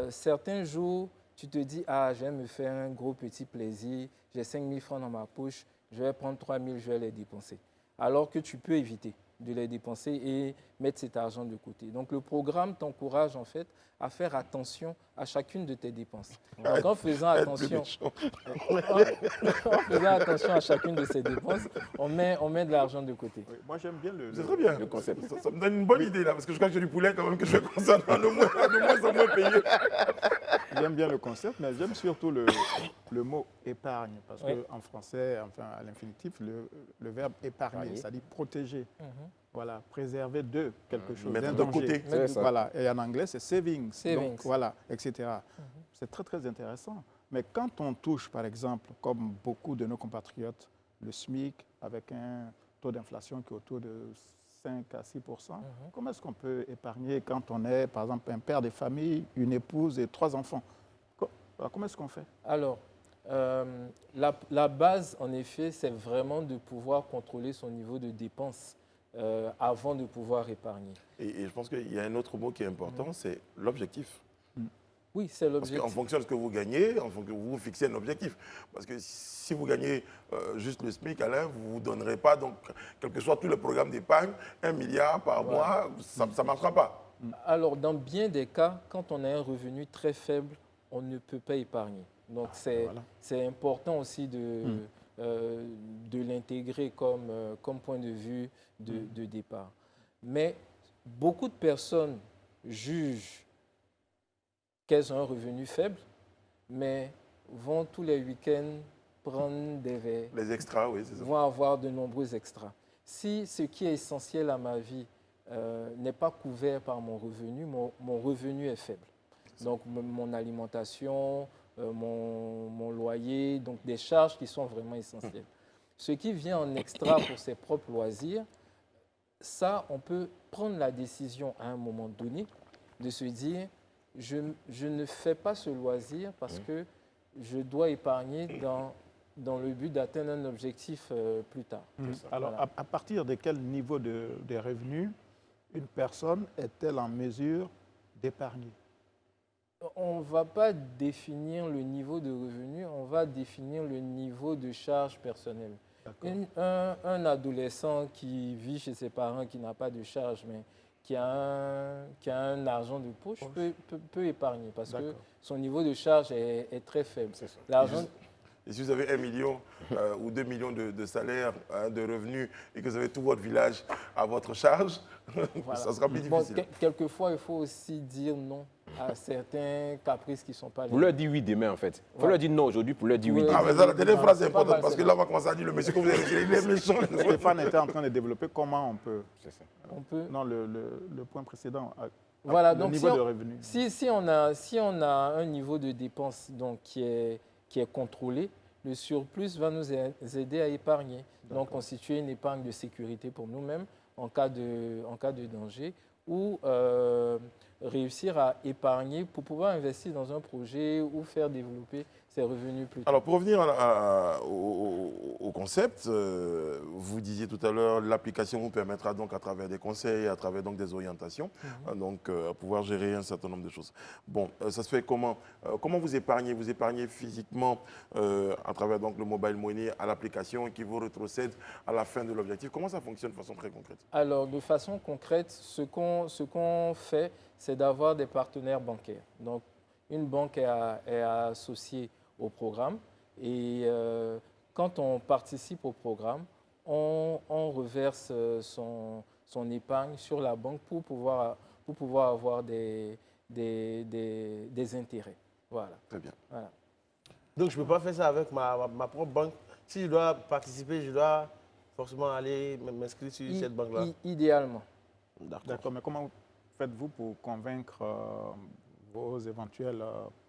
certains jours, tu te dis, ah, je vais me faire un gros petit plaisir. J'ai 5000 francs dans ma poche. Je vais prendre 3000, je vais les dépenser. Alors que tu peux éviter de les dépenser et mettre cet argent de côté. Donc, le programme t'encourage en fait à faire attention à chacune de tes dépenses. Donc, en faisant attention, en faisant attention à chacune de ces dépenses, on met de l'argent de côté. Oui, moi, j'aime bien C'est très bien. Le concept. Ça me donne une bonne idée là, parce que je crois que j'ai du poulet quand même que je vais consommer de moins en moins payé. J'aime bien le concept, mais j'aime surtout le mot épargne, parce Oui. qu'en français, enfin à l'infinitif, le verbe épargner, Épargner. c'est-à-dire protéger, voilà, préserver de quelque chose, Mettre d'un de danger. côté. C'est ça. Voilà, et en anglais, c'est savings, Savings. donc voilà, etc. C'est très, très intéressant. Mais quand on touche, par exemple, comme beaucoup de nos compatriotes, le SMIC, avec un taux d'inflation qui est autour de 5 à 6 comment est-ce qu'on peut épargner quand on est, par exemple, un père de famille, une épouse et 3 enfants? Comment est-ce qu'on fait? Alors, la base, en effet, c'est vraiment de pouvoir contrôler son niveau de dépenses avant de pouvoir épargner. Et je pense qu'il y a un autre mot qui est important, c'est l'objectif. Oui, c'est Parce l'objectif. qu'en fonction de ce que vous gagnez, vous fixez un objectif. Parce que si vous gagnez juste le SMIC, Alain, vous ne vous donnerez pas, donc, quel que soit tout le programme d'épargne, 1 milliard par mois, ça ne marchera pas. Alors, dans bien des cas, quand on a un revenu très faible, on ne peut pas épargner. Donc, c'est important aussi de l'intégrer comme point de vue de départ. Mais beaucoup de personnes jugent qu'elles ont un revenu faible, mais vont tous les week-ends prendre des verres, Les extras, oui, c'est ça. vont avoir de nombreux extras. Si ce qui est essentiel à ma vie n'est pas couvert par mon revenu est faible. Donc mon alimentation, mon loyer, donc des charges qui sont vraiment essentielles. Ce qui vient en extra pour ses propres loisirs, ça, on peut prendre la décision à un moment donné de se dire je ne fais pas ce loisir parce que je dois épargner dans le but d'atteindre un objectif plus tard. Alors, Voilà. à partir de quel niveau de revenus une personne est-elle en mesure d'épargner? On ne va pas définir le niveau de revenu, on va définir le niveau de charge personnelle. Un adolescent qui vit chez ses parents, qui n'a pas de charge, mais qui a un argent de poche, peut épargner parce que son niveau de charge est très faible. L'argent. Et si vous avez 1 million ou 2 millions de salaire, de revenus, et que vous avez tout votre village à votre charge, Voilà. ça sera plus Bon, difficile. quelquefois, il faut aussi dire non à certains caprices qui ne sont pas les Vous leur dites oui demain, en fait. Il faut Voilà. leur dire non aujourd'hui pour leur dire oui Ouais. demain. Ah, mais ça, la dernière phrase est c'est pas importante, mal, parce que là, on va commencer à dire le monsieur que vous avez dit, il est méchant. Stéphane était en train de développer comment on peut... On peut. Non, le point précédent, Voilà, le donc niveau de revenu. si on a un niveau de dépense donc, qui est contrôlé, le surplus va nous aider à épargner. Donc, constituer une épargne de sécurité pour nous-mêmes en cas de danger ou réussir à épargner pour pouvoir investir dans un projet ou faire développer ses revenus plus tard. Alors, pour revenir au concept, vous disiez tout à l'heure, l'application vous permettra donc à travers des conseils, à travers donc des orientations, pouvoir gérer un certain nombre de choses. Bon, ça se fait comment? Comment vous épargnez? Vous épargnez physiquement à travers donc le mobile money à l'application qui vous rétrocède à la fin de l'objectif. Comment ça fonctionne de façon très concrète? Alors, de façon concrète, ce qu'on fait, c'est d'avoir des partenaires bancaires. Donc, une banque est associée au programme et quand on participe au programme, on reverse son épargne sur la banque pour pouvoir avoir des intérêts. Voilà. Très bien. Voilà. Donc, je ne peux pas faire ça avec ma propre banque. Si je dois participer, je dois forcément aller m'inscrire sur cette banque-là. Idéalement. D'accord, mais comment faites-vous pour convaincre vos éventuels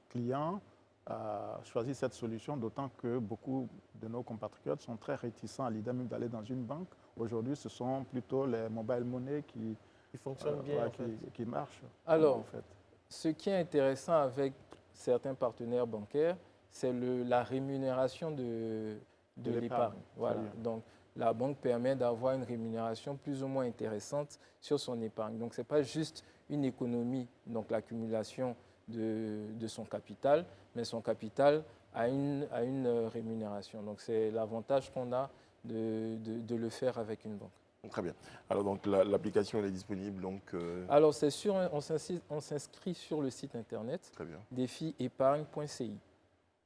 clients à choisir cette solution, d'autant que beaucoup de nos compatriotes sont très réticents à l'idée même d'aller dans une banque. Aujourd'hui, ce sont plutôt les mobile money qui fonctionnent bien, en fait. qui marchent. Alors, en fait. ce qui est intéressant avec certains partenaires bancaires, c'est la rémunération de l'épargne. Voilà. Donc, la banque permet d'avoir une rémunération plus ou moins intéressante sur son épargne. Donc, ce n'est pas juste une économie, donc l'accumulation de son capital, mais son capital a une rémunération. Donc, c'est l'avantage qu'on a de le faire avec une banque. Très bien. Alors, donc, l'application, elle est disponible, donc... Alors, c'est sûr, on s'inscrit sur le site internet Très bien. défiepargne.ci.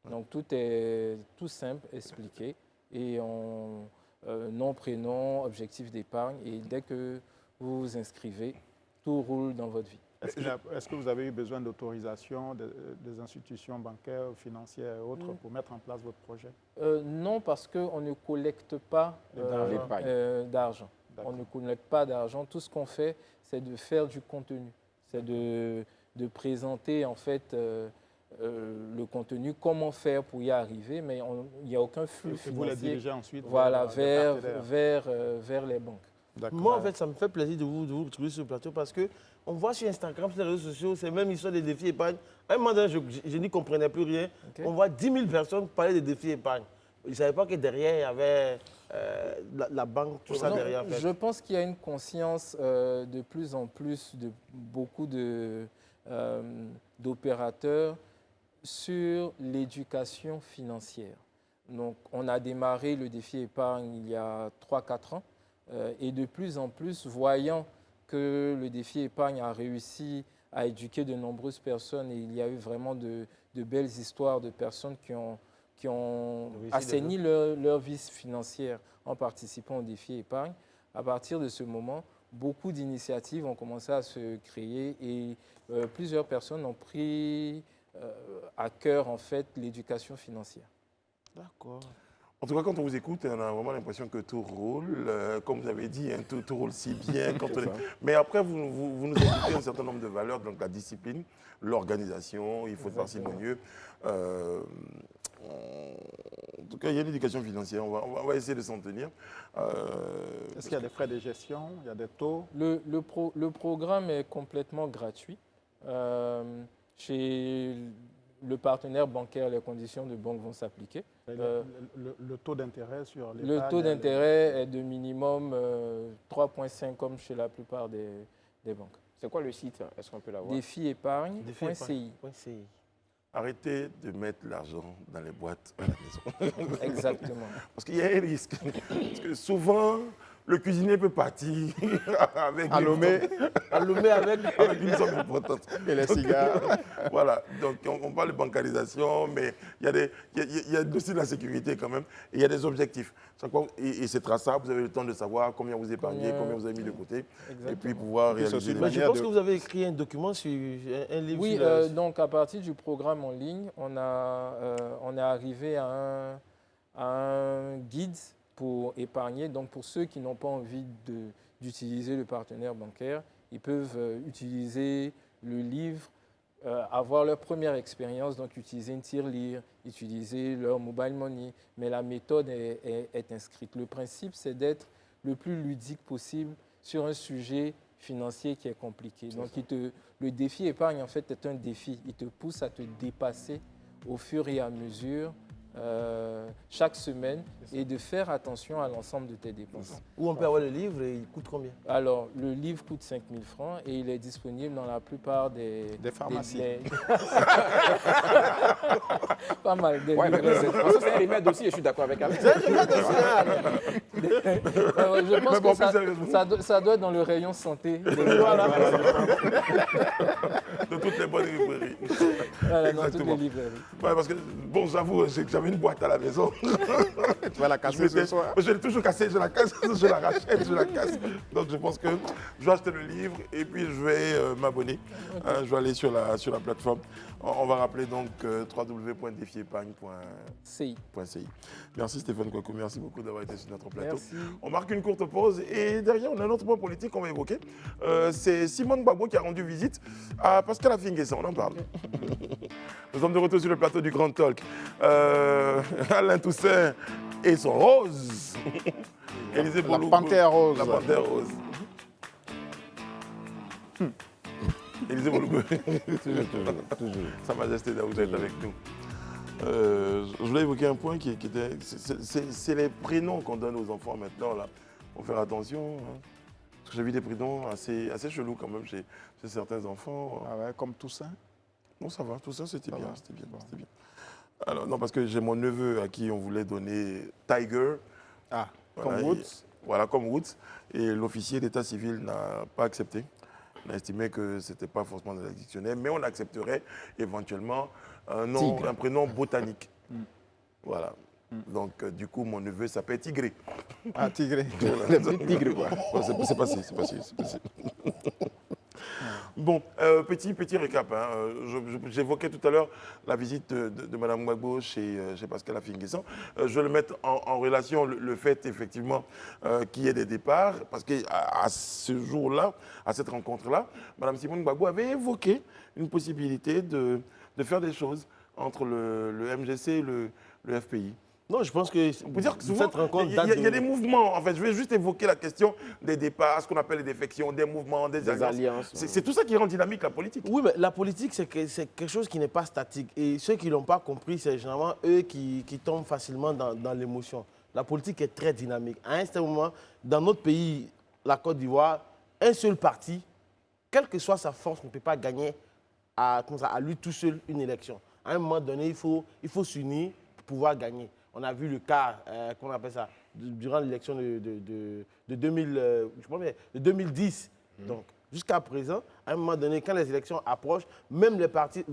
Donc, tout est tout simple, expliqué. Et nom, prénom, objectif d'épargne. Et dès que vous vous inscrivez, tout roule dans votre vie. Est-ce que vous avez eu besoin d'autorisation des institutions bancaires, financières et autres pour mettre en place votre projet? Non, parce qu'on ne collecte pas d'argent. On ne collecte pas d'argent. Tout ce qu'on fait, c'est de faire du contenu. C'est de présenter en fait le contenu, comment faire pour y arriver, mais il n'y a aucun flux financier. Vous les dirigez ensuite vers les banques. Moi, en fait, ça me fait plaisir de vous retrouver sur le plateau parce qu'on voit sur Instagram, sur les réseaux sociaux, c'est même histoire des défis épargne. À un moment donné, je n'y comprenais plus rien. Okay. On voit 10 000 personnes parler des défis épargne. Je ne savais pas que derrière, il y avait la banque, tout ça derrière. En fait. Je pense qu'il y a une conscience de plus en plus de beaucoup de d'opérateurs sur l'éducation financière. Donc, on a démarré le défi épargne il y a 3-4 ans et de plus en plus, voyant que le défi épargne a réussi à éduquer de nombreuses personnes et il y a eu vraiment de belles histoires de personnes qui ont assaini leur vie financière en participant au défi épargne. À partir de ce moment, beaucoup d'initiatives ont commencé à se créer et plusieurs personnes ont pris à cœur en fait l'éducation financière. D'accord. En tout cas, quand on vous écoute, on a vraiment l'impression que tout roule. Comme vous avez dit, hein, tout roule si bien. Mais après, vous nous indiquez un certain nombre de valeurs, donc la discipline, l'organisation, il faut être parcimonieux. En tout cas, il y a l'éducation financière, on va essayer de s'en tenir. Est-ce qu'il y a des frais de gestion, il y a des taux? Le programme est complètement gratuit. Chez le partenaire bancaire, les conditions de banque vont s'appliquer. Le taux d'intérêt sur les Le taux d'intérêt est de minimum 3,5 comme chez la plupart des banques. C'est quoi le site? Est-ce qu'on peut l'avoir? Défiépargne.ci. Arrêtez de mettre l'argent dans les boîtes à la maison. Exactement. Parce qu'il y a un risque. Parce que souvent, le cuisinier peut partir avec avec une somme importante. Et les cigares. Voilà, donc on parle de bancarisation, mais il y a aussi de la sécurité quand même, et il y a des objectifs. Et c'est traçable, vous avez le temps de savoir combien vous épargnez, combien vous avez mis de côté, Exactement. et puis pouvoir réaliser Mais je pense que vous avez écrit un document sur un livre. Oui, sur donc à partir du programme en ligne, on est arrivé à un guide pour épargner. Donc pour ceux qui n'ont pas envie d'utiliser le partenaire bancaire, ils peuvent utiliser le livre, avoir leur première expérience, donc utiliser une tirelire, utiliser leur mobile money, mais la méthode est inscrite. Le principe, c'est d'être le plus ludique possible sur un sujet financier qui est compliqué. Donc le défi épargne, en fait, est un défi. Il te pousse à te dépasser au fur et à mesure chaque semaine et de faire attention à l'ensemble de tes dépenses. Où on peut avoir le livre et il coûte combien? Alors, le livre coûte 5 000 francs et il est disponible dans la plupart des pharmacies. Pas mal. Ouais, mais c'est un remède aussi, et je suis d'accord avec Alex. Je pense que ça doit être dans le rayon santé. de toutes les bonnes librairies. Voilà, dans toutes les librairies. Ouais, parce que, bon, j'avoue, j'avais une boîte à la maison. Tu vas la casser ce soir. Je l'ai toujours cassée, je la casse, je la rachète, je la casse. Donc je pense que je vais acheter le livre et puis je vais m'abonner. Je vais aller sur la plateforme. On va rappeler donc www.defiepargne.ci. Merci Stéphane Kouakou, merci beaucoup d'avoir été sur notre plateau. Merci. On marque une courte pause et derrière on a un autre point politique qu'on va évoquer. C'est Simone Gbagbo qui a rendu visite à Pascal Affi-N'Guessan, on en parle. Nous sommes de retour sur le plateau du Grand Talk. Alain Toussaint et son rose. Élisée La Bologo. panthère rose. La panthère rose. Élisée Bologo. Toujours. Sa Majesté Daouda est avec nous. Je voulais évoquer un point qui était... C'est les prénoms qu'on donne aux enfants maintenant. Là. Faut faire attention. Hein. Parce que j'ai vu des prénoms assez chelous quand même chez certains enfants. Ah ouais, comme Toussaint. Non, ça va. Tout ça, c'était bien. va. C'était bien. C'était bien. Alors, non, parce que j'ai mon neveu à qui on voulait donner Tiger. Ah, Voilà, comme Woods. Voilà, comme Woods. Et l'officier d'état civil n'a pas accepté. On a estimé que ce n'était pas forcément dans le dictionnaire, mais on accepterait éventuellement un prénom botanique. Voilà. Donc, du coup, mon neveu s'appelle Tigré. Ah, Tigré. Tigre, quoi. Ouais, c'est passé. Bon, petit récap. Hein. J'évoquais tout à l'heure la visite de Mme Gbagbo chez Pascal Affi-N'Guessan. Je vais le mettre en relation le fait, effectivement, qu'il y ait des départs. Parce qu'à ce jour-là, à cette rencontre-là, Mme Simone Gbagbo avait évoqué une possibilité de faire des choses entre le MGC et le FPI. Non, je pense que On peut dire que souvent, cette rencontre il date y a des mouvements. En fait, je vais juste évoquer la question des départs, ce qu'on appelle les défections, des mouvements, des alliances. C'est tout ça qui rend dynamique la politique. Oui, mais la politique, c'est quelque chose qui n'est pas statique. Et ceux qui ne l'ont pas compris, c'est généralement eux qui tombent facilement dans l'émotion. La politique est très dynamique. À un certain moment, dans notre pays, la Côte d'Ivoire, un seul parti, quelle que soit sa force, ne peut pas gagner à lui tout seul une élection. À un moment donné, il faut s'unir pour pouvoir gagner. On a vu le cas, comment on appelle ça, durant l'élection de 2010. Donc, jusqu'à présent, à un moment donné, quand les élections approchent, même les partis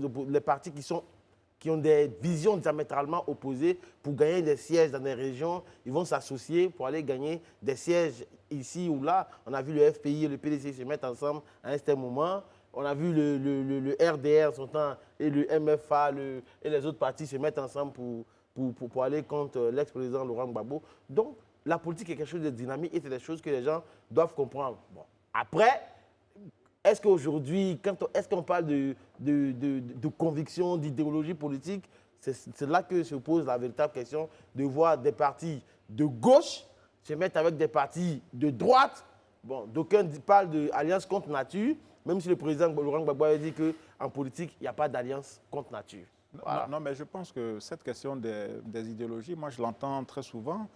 qui ont des visions diamétralement opposées pour gagner des sièges dans des régions, ils vont s'associer pour aller gagner des sièges ici ou là. On a vu le FPI et le PDC se mettre ensemble à un certain moment. On a vu le RDR son temps et le MFA et les autres partis se mettre ensemble pour aller contre l'ex-président Laurent Gbagbo. Donc, la politique est quelque chose de dynamique et c'est des choses que les gens doivent comprendre. Bon. Après, est-ce qu'aujourd'hui, est-ce qu'on parle de conviction, d'idéologie politique, c'est là que se pose la véritable question de voir des partis de gauche se mettre avec des partis de droite. Bon, d'aucuns parlent d'alliance contre nature, même si le président Laurent Gbagbo a dit qu'en politique, il n'y a pas d'alliance contre nature. Voilà. Non, mais je pense que cette question des idéologies, moi je l'entends très souvent.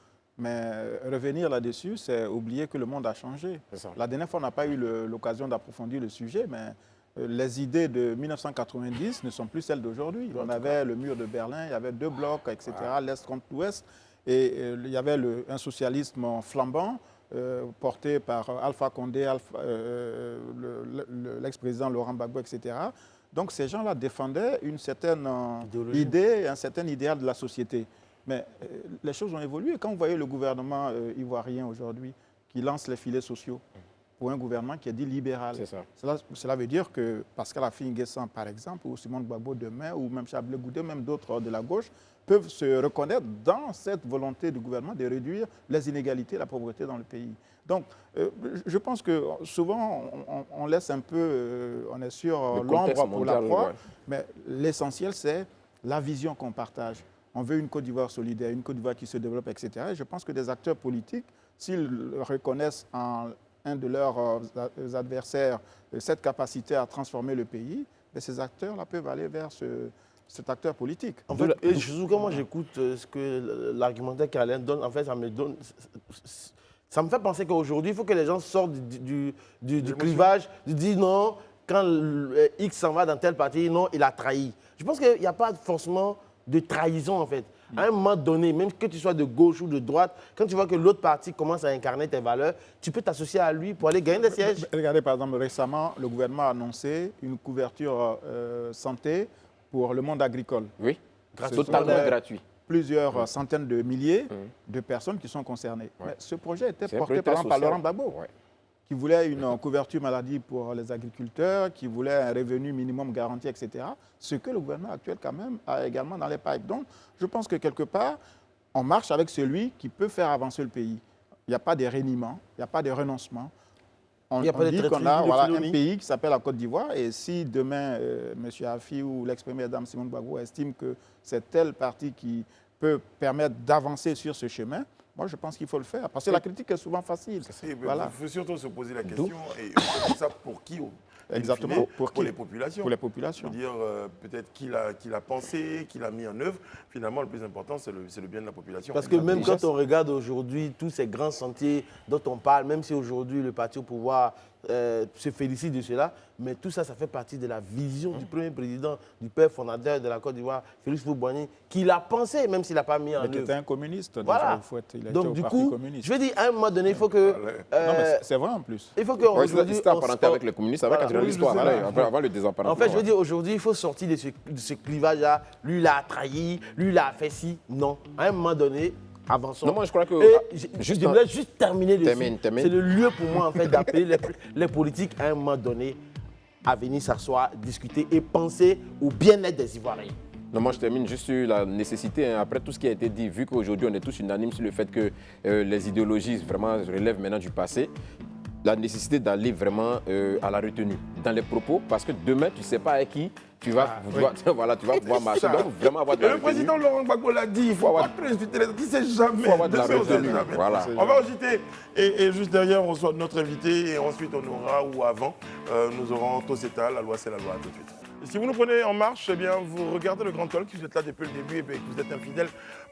Mais revenir là-dessus, c'est oublier que le monde a changé. La dernière fois, on n'a pas eu l'occasion d'approfondir le sujet, mais les idées de 1990 ne sont plus celles d'aujourd'hui. On avait le mur de Berlin, il y avait 2 blocs, etc., l'Est contre l'Ouest, et il y avait un socialisme flambant porté par Alpha Condé, l'ex-président Laurent Gbagbo, etc. Donc ces gens-là défendaient une certaine idée, un certain idéal de la société. Mais les choses ont évolué. Quand vous voyez le gouvernement ivoirien aujourd'hui qui lance les filets sociaux pour un gouvernement qui est dit libéral, cela veut dire que Pascal Affi-N'Guessan, par exemple, ou Simone Gbagbo demain, ou même Chablé Goudé, même d'autres de la gauche, peuvent se reconnaître dans cette volonté du gouvernement de réduire les inégalités et la pauvreté dans le pays. Donc, je pense que souvent, on laisse un peu, on est sur l'ombre pour la proie, mais l'essentiel, c'est la vision qu'on partage. On veut une Côte d'Ivoire solidaire, une Côte d'Ivoire qui se développe, etc. Et je pense que des acteurs politiques, s'ils reconnaissent en un de leurs adversaires cette capacité à transformer le pays, ces acteurs-là peuvent aller vers cet acteur politique. En fait, quand moi j'écoute ce que l'argumentaire qu'Alain donne, en fait, ça me fait penser qu'aujourd'hui, il faut que les gens sortent du clivage, de dire non, quand X s'en va dans tel parti, non, il a trahi. Je pense qu'il n'y a pas forcément de trahison, en fait. À un moment donné, même que tu sois de gauche ou de droite, quand tu vois que l'autre parti commence à incarner tes valeurs, tu peux t'associer à lui pour aller gagner des sièges. Regardez, par exemple, récemment, le gouvernement a annoncé une couverture santé pour le monde agricole. Oui, totalement gratuit. Plusieurs centaines de milliers de personnes qui sont concernées. Mais ce projet était porté par Laurent Gbagbo, qui voulait une couverture maladie pour les agriculteurs, qui voulait un revenu minimum garanti, etc. Ce que le gouvernement actuel, quand même, a également dans les pipes. Donc, je pense que quelque part, on marche avec celui qui peut faire avancer le pays. Il n'y a pas de reniement, il n'y a pas de renoncement. On dit qu'on a un pays qui s'appelle la Côte d'Ivoire, et si demain, M. Affi ou l'ex-première dame Simone Gbagbo estime que c'est tel parti qui peut permettre d'avancer sur ce chemin, moi, je pense qu'il faut le faire, parce que la critique est souvent facile. Il faut surtout se poser la question, et on fait ça pour qui? Exactement. Pour les populations. Pour les populations. Je veux dire, peut-être qu'il a pensé, qu'il a mis en œuvre. Finalement, le plus important, c'est le bien de la population. Parce que même quand on regarde aujourd'hui tous ces grands sentiers dont on parle, même si aujourd'hui le parti au pouvoir se félicite de cela, mais tout ça, ça fait partie de la vision du premier président, du père fondateur de la Côte d'Ivoire, Félix Houphouët-Boigny, qui l'a pensé, même s'il n'a pas mis en œuvre. Mais qui était un communiste. Voilà. Donc du coup, je veux dire, à un moment donné, il faut que... non, mais c'est vrai en plus. Il faut qu'aujourd'hui... C'était apparenté avec les communistes, avec l'histoire, avant le désemparentement. En fait, je veux dire, aujourd'hui, il faut sortir de ce clivage-là. Lui, il a trahi, lui, il a fait ci. Non. À un moment donné, avançons. Non, moi, je crois que... Je voulais juste terminer dessus. C'est le lieu pour moi, en fait, d'appeler les politiques à un moment donné à venir s'asseoir, discuter et penser au bien-être des Ivoiriens. Non, moi je termine juste sur la nécessité, après tout ce qui a été dit, vu qu'aujourd'hui on est tous unanimes sur le fait que les idéologies vraiment relèvent maintenant du passé, la nécessité d'aller vraiment à la retenue dans les propos, parce que demain tu ne sais pas avec qui tu vas, tu vas pouvoir marcher. Donc vraiment avoir de la retenue. Le président Laurent Gbagbo l'a dit, il faut pas trop insulter les autres, il ne sait jamais. Il faut avoir de la retenue. Voilà. On va au JT et juste derrière on reçoit notre invité et ensuite on aura, ou avant, nous aurons Toseta, la loi c'est la loi, tout de suite. Si vous nous prenez en marche, eh bien, vous regardez le Grand Talk, si vous êtes là depuis le début et que vous êtes un fidèle,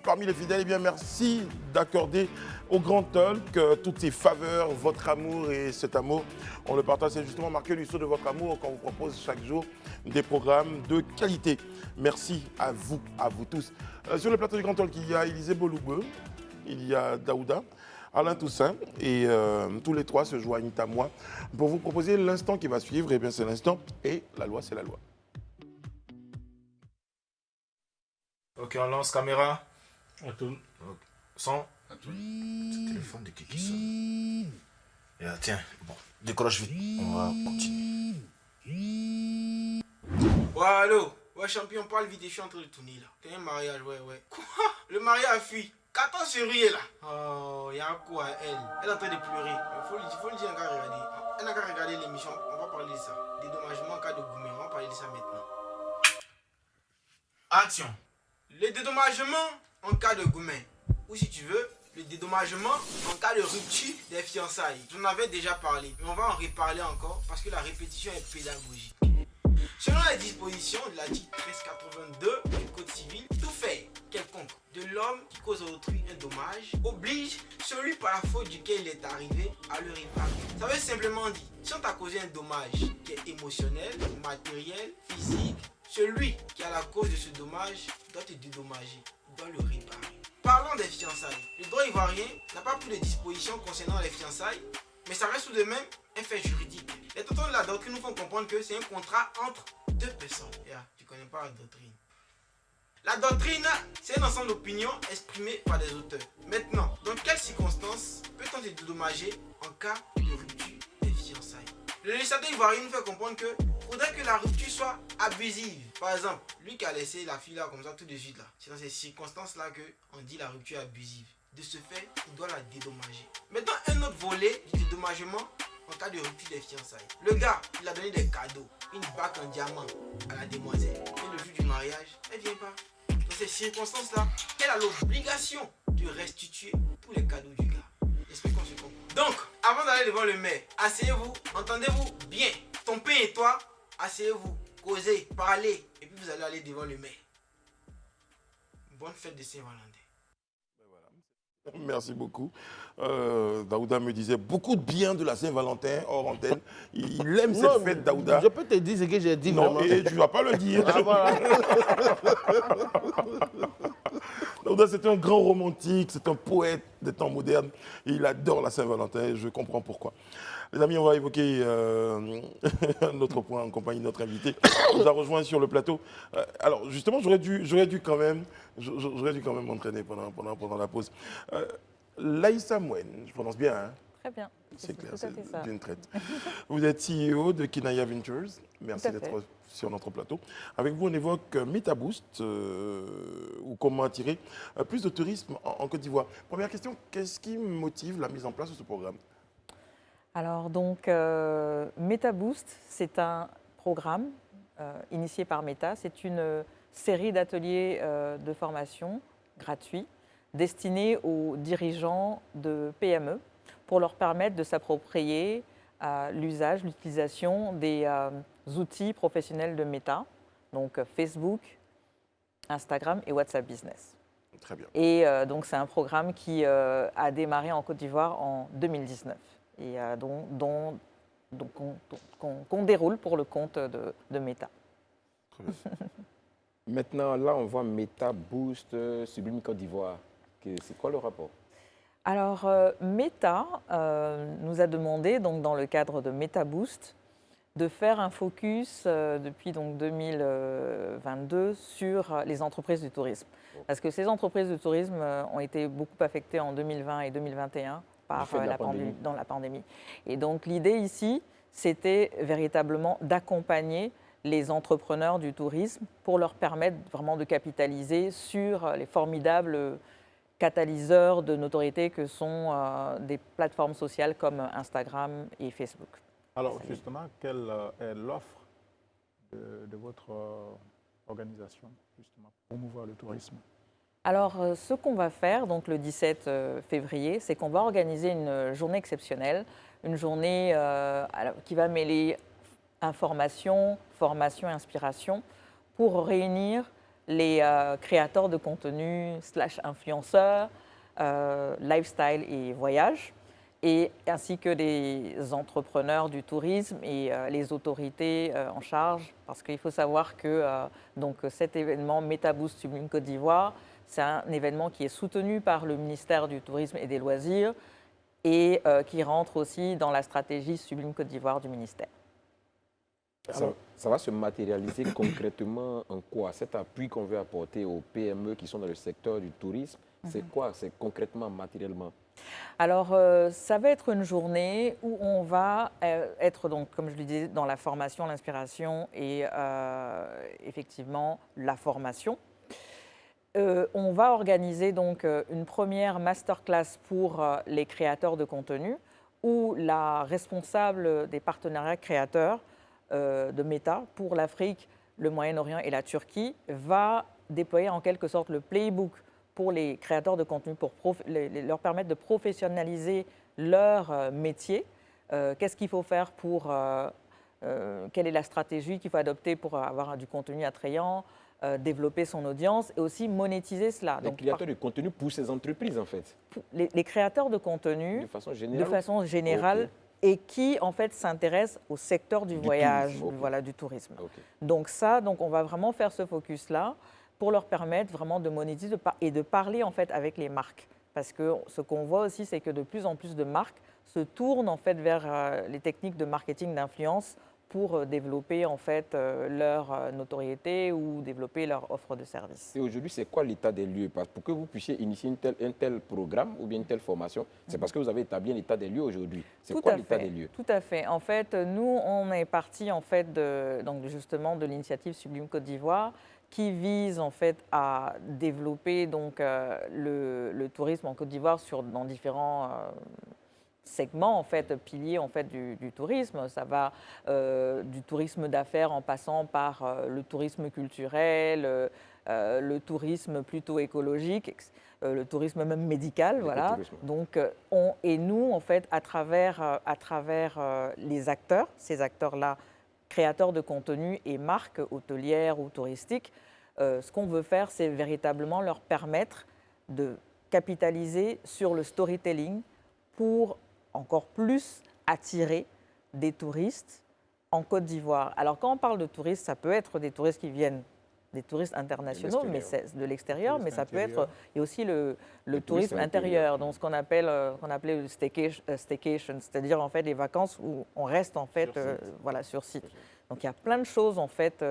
parmi les fidèles, eh bien, merci d'accorder au Grand Talk toutes ces faveurs, votre amour et cet amour. On le partage, c'est justement marqué du sceau de votre amour qu'on vous propose chaque jour des programmes de qualité. Merci à vous tous. Sur le plateau du Grand Talk, il y a Élisée Boloubeu, il y a Daouda, Alain Toussaint et tous les trois se joignent à moi pour vous proposer l'instant qui va suivre. Et bien c'est l'instant et la loi c'est la loi. Ok, on lance caméra. On tourne. Son. Ce téléphone de qui sonne. Et tiens, bon, décroche vite. On va continuer. Ouais, allô. Ouais, champion, parle vite, je suis en train de tourner là. T'as un mariage, ouais. Quoi? Le mariage a fui. 14 février là. Oh, y'a quoi elle? Elle est en train de pleurer. Il faut lui dire, elle n'a qu'à regarder. Elle n'a qu'à regarder l'émission. On va parler de ça. Dédommagement en cas de gourmet. On va parler de ça maintenant. Action. Le dédommagement en cas de gourmet. Ou si tu veux, le dédommagement en cas de rupture des fiançailles. J'en avais déjà parlé, mais on va en reparler encore parce que la répétition est pédagogique. Selon les dispositions de l'article 1382 du Code civil, tout fait quelconque de l'homme qui cause à autrui un dommage oblige celui par la faute duquel il est arrivé à le réparer. Ça veut simplement dire, si on t'a causé un dommage qui est émotionnel, matériel, physique, celui qui a la cause de ce dommage doit te dédommager, doit le réparer. Parlons des fiançailles. Le droit ivoirien n'a pas pris de dispositions concernant les fiançailles, mais ça reste tout de même un fait juridique. Les tontons de la doctrine nous font comprendre que c'est un contrat entre deux personnes. Tu connais pas la doctrine. La doctrine, c'est un ensemble d'opinions exprimées par des auteurs. Maintenant, dans quelles circonstances peut-on se dédommager en cas de rupture des fiançailles? Le législateur ivoirien nous fait comprendre que faudrait que la rupture soit abusive. Par exemple, lui qui a laissé la fille là comme ça tout de suite là, c'est dans ces circonstances là qu'on dit la rupture abusive. De ce fait, il doit la dédommager. Maintenant, un autre volet du dédommagement en cas de rupture des fiançailles. Le gars, il a donné des cadeaux, une bague en diamant à la demoiselle. Et le jour du mariage, elle vient pas. Dans ces circonstances-là, elle a l'obligation de restituer tous les cadeaux du gars. J'espère qu'on se comprend. Donc, avant d'aller devant le maire, asseyez-vous, entendez-vous bien. Ton père et toi, asseyez-vous, causez, parlez, et puis vous allez aller devant le maire. Bonne fête de Saint-Valentin. Merci beaucoup. Daouda me disait beaucoup de bien de la Saint-Valentin hors antenne. Il aime cette fête, Daouda. Je peux te dire ce que j'ai dit Non, vraiment. et tu ne vas pas le dire. Ah, voilà. Daouda, c'est un grand romantique, c'est un poète des temps modernes. Et il adore la Saint-Valentin et je comprends pourquoi. Les amis, on va évoquer un autre point en compagnie de notre invité. On nous a rejoint sur le plateau. Alors, justement, j'aurais dû quand même m'entraîner pendant la pause. Laïssa Mouen, je prononce bien, hein? Très bien. C'est clair, tout à fait ça. c'est d'une traite. Vous êtes CEO de Kinaya Ventures. Merci Tout à d'être fait. sur notre plateau. Avec vous, on évoque MetaBoost, ou comment attirer plus de tourisme en Côte d'Ivoire. Première question, qu'est-ce qui motive la mise en place de ce programme? Alors donc, MetaBoost, c'est un programme initié par Meta. C'est une série d'ateliers de formation gratuits destinés aux dirigeants de PME pour leur permettre de s'approprier l'usage, l'utilisation des outils professionnels de Meta, donc Facebook, Instagram et WhatsApp Business. Très bien. Et donc c'est un programme qui a démarré en Côte d'Ivoire en 2019 et qu'on déroule pour le compte de Meta. Très bien. Maintenant, là, on voit MetaBoost, Sublime Côte d'Ivoire. C'est quoi le rapport? Alors, Meta nous a demandé, donc, dans le cadre de MetaBoost, de faire un focus depuis donc, 2022 sur les entreprises du tourisme. Parce que ces entreprises du tourisme ont été beaucoup affectées en 2020 et 2021 par dans la pandémie. Et donc, l'idée ici, c'était véritablement d'accompagner les entrepreneurs du tourisme pour leur permettre vraiment de capitaliser sur les formidables catalyseurs de notoriété que sont des plateformes sociales comme Instagram et Facebook. Alors justement, quelle est l'offre de votre organisation justement pour promouvoir le tourisme? Alors, ce qu'on va faire, donc le 17 février, c'est qu'on va organiser une journée exceptionnelle, une journée qui va mêler information, formation et inspiration pour réunir les créateurs de contenu / influenceurs, lifestyle et voyage, et ainsi que les entrepreneurs du tourisme et les autorités en charge, parce qu'il faut savoir que donc cet événement MetaBoost Sublime Côte d'Ivoire, c'est un événement qui est soutenu par le ministère du Tourisme et des Loisirs et qui rentre aussi dans la stratégie Sublime Côte d'Ivoire du ministère. Ça va se matérialiser concrètement en quoi? Cet appui qu'on veut apporter aux PME qui sont dans le secteur du tourisme, c'est quoi? C'est concrètement, matériellement? Alors, ça va être une journée où on va être, donc, comme je le disais, dans la formation, l'inspiration et effectivement la formation. On va organiser donc une première masterclass pour les créateurs de contenu où la responsable des partenariats créateurs de Meta pour l'Afrique, le Moyen-Orient et la Turquie va déployer en quelque sorte le playbook pour les créateurs de contenu pour leur permettre de professionnaliser leur métier. Qu'est-ce qu'il faut faire pour... quelle est la stratégie qu'il faut adopter pour avoir du contenu attrayant, développer son audience et aussi monétiser cela. Les créateurs de contenu pour ces entreprises, en fait. Les créateurs de contenu, de façon générale, okay. Et qui, en fait, s'intéressent au secteur du voyage, tourisme, okay. Voilà, du tourisme. Okay. Donc, on va vraiment faire ce focus-là pour leur permettre vraiment de monétiser et de parler, en fait, avec les marques. Parce que ce qu'on voit aussi, c'est que de plus en plus de marques se tournent, en fait, vers les techniques de marketing d'influence pour développer en fait leur notoriété ou développer leur offre de service. Et aujourd'hui, c'est quoi l'état des lieux? Parce que pour que vous puissiez initier un tel programme ou bien une telle formation, c'est parce que vous avez établi un état des lieux aujourd'hui. C'est quoi l'état des lieux? Tout à fait. En fait, nous, on est parti en fait donc justement de l'initiative Sublime Côte d'Ivoire qui vise en fait à développer donc le tourisme en Côte d'Ivoire dans différents segments, en fait, piliers en fait, du tourisme. Ça va du tourisme d'affaires en passant par le tourisme culturel, le tourisme plutôt écologique, le tourisme même médical. Voilà. Donc, et nous, en fait, à travers les acteurs, ces acteurs-là, créateurs de contenu et marques hôtelières ou touristiques, ce qu'on veut faire, c'est véritablement leur permettre de capitaliser sur le storytelling pour encore plus attirer des touristes en Côte d'Ivoire. Alors, quand on parle de touristes, ça peut être des touristes qui viennent, des touristes internationaux, mais c'est de l'extérieur, mais ça peut être, et aussi le tourisme intérieur, donc ce qu'on appelait le staycation, c'est-à-dire en fait les vacances où on reste en fait voilà, sur site. Donc, il y a plein de choses en fait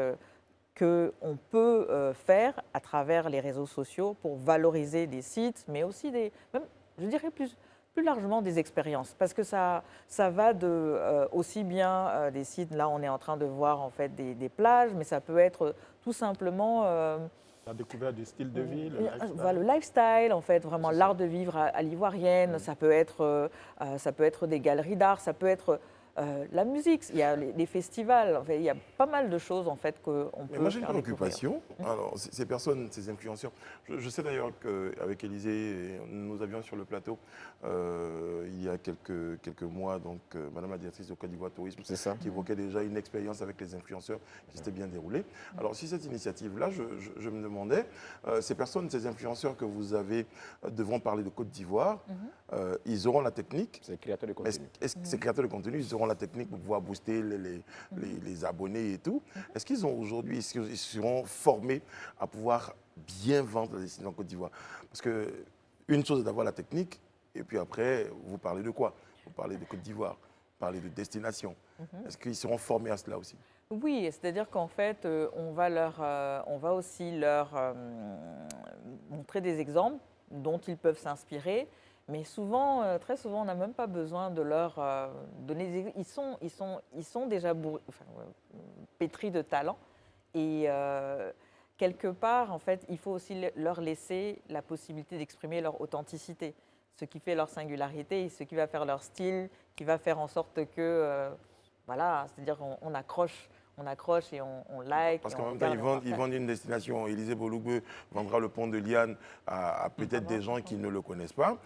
qu'on peut faire à travers les réseaux sociaux pour valoriser des sites, mais aussi même, je dirais plus largement des expériences, parce que ça va de aussi bien des sites, là on est en train de voir en fait des plages, mais ça peut être tout simplement... la découverte du style de vie, le lifestyle, en fait, vraiment l'art de vivre à l'ivoirienne, ça peut être des galeries d'art, ça peut être... la musique, il y a les festivals, en fait, il y a pas mal de choses en fait qu'on peut moi j'ai une faire préoccupation. Alors ces personnes, ces influenceurs, je sais d'ailleurs qu'avec Élisée, nous avions sur le plateau il y a quelques mois, donc Madame la directrice de Côte d'Ivoire Tourisme, qui évoquait déjà une expérience avec les influenceurs qui s'était bien déroulée. Alors si cette initiative-là, je me demandais, ces personnes, ces influenceurs que vous avez devront parler de Côte d'Ivoire, ils auront la technique. Ces créateurs de contenu. Est-ce que ces créateurs de contenu, ils auront la technique pour pouvoir booster les abonnés et tout? Est-ce qu'ils ont aujourd'hui, est-ce qu'ils seront formés à pouvoir bien vendre la destination en Côte d'Ivoire? Parce que une chose est d'avoir la technique, et puis après, vous parlez de quoi? Vous parlez de Côte d'Ivoire, vous parlez de destination. Est-ce qu'ils seront formés à cela aussi? Oui, c'est-à-dire qu'en fait, on va aussi leur montrer des exemples dont ils peuvent s'inspirer. Mais souvent, très souvent, on n'a même pas besoin de leur donner des... Ils sont déjà pétris de talent. Et quelque part, en fait, il faut aussi leur laisser la possibilité d'exprimer leur authenticité, ce qui fait leur singularité, ce qui va faire leur style, qui va faire en sorte que, voilà, c'est-à-dire on accroche on accroche et on like. Parce et qu'en on même temps, regarde. ils vendent une destination. Élisée Bologbé vendra le pont de Liane à peut-être des gens qui ne le connaissent pas.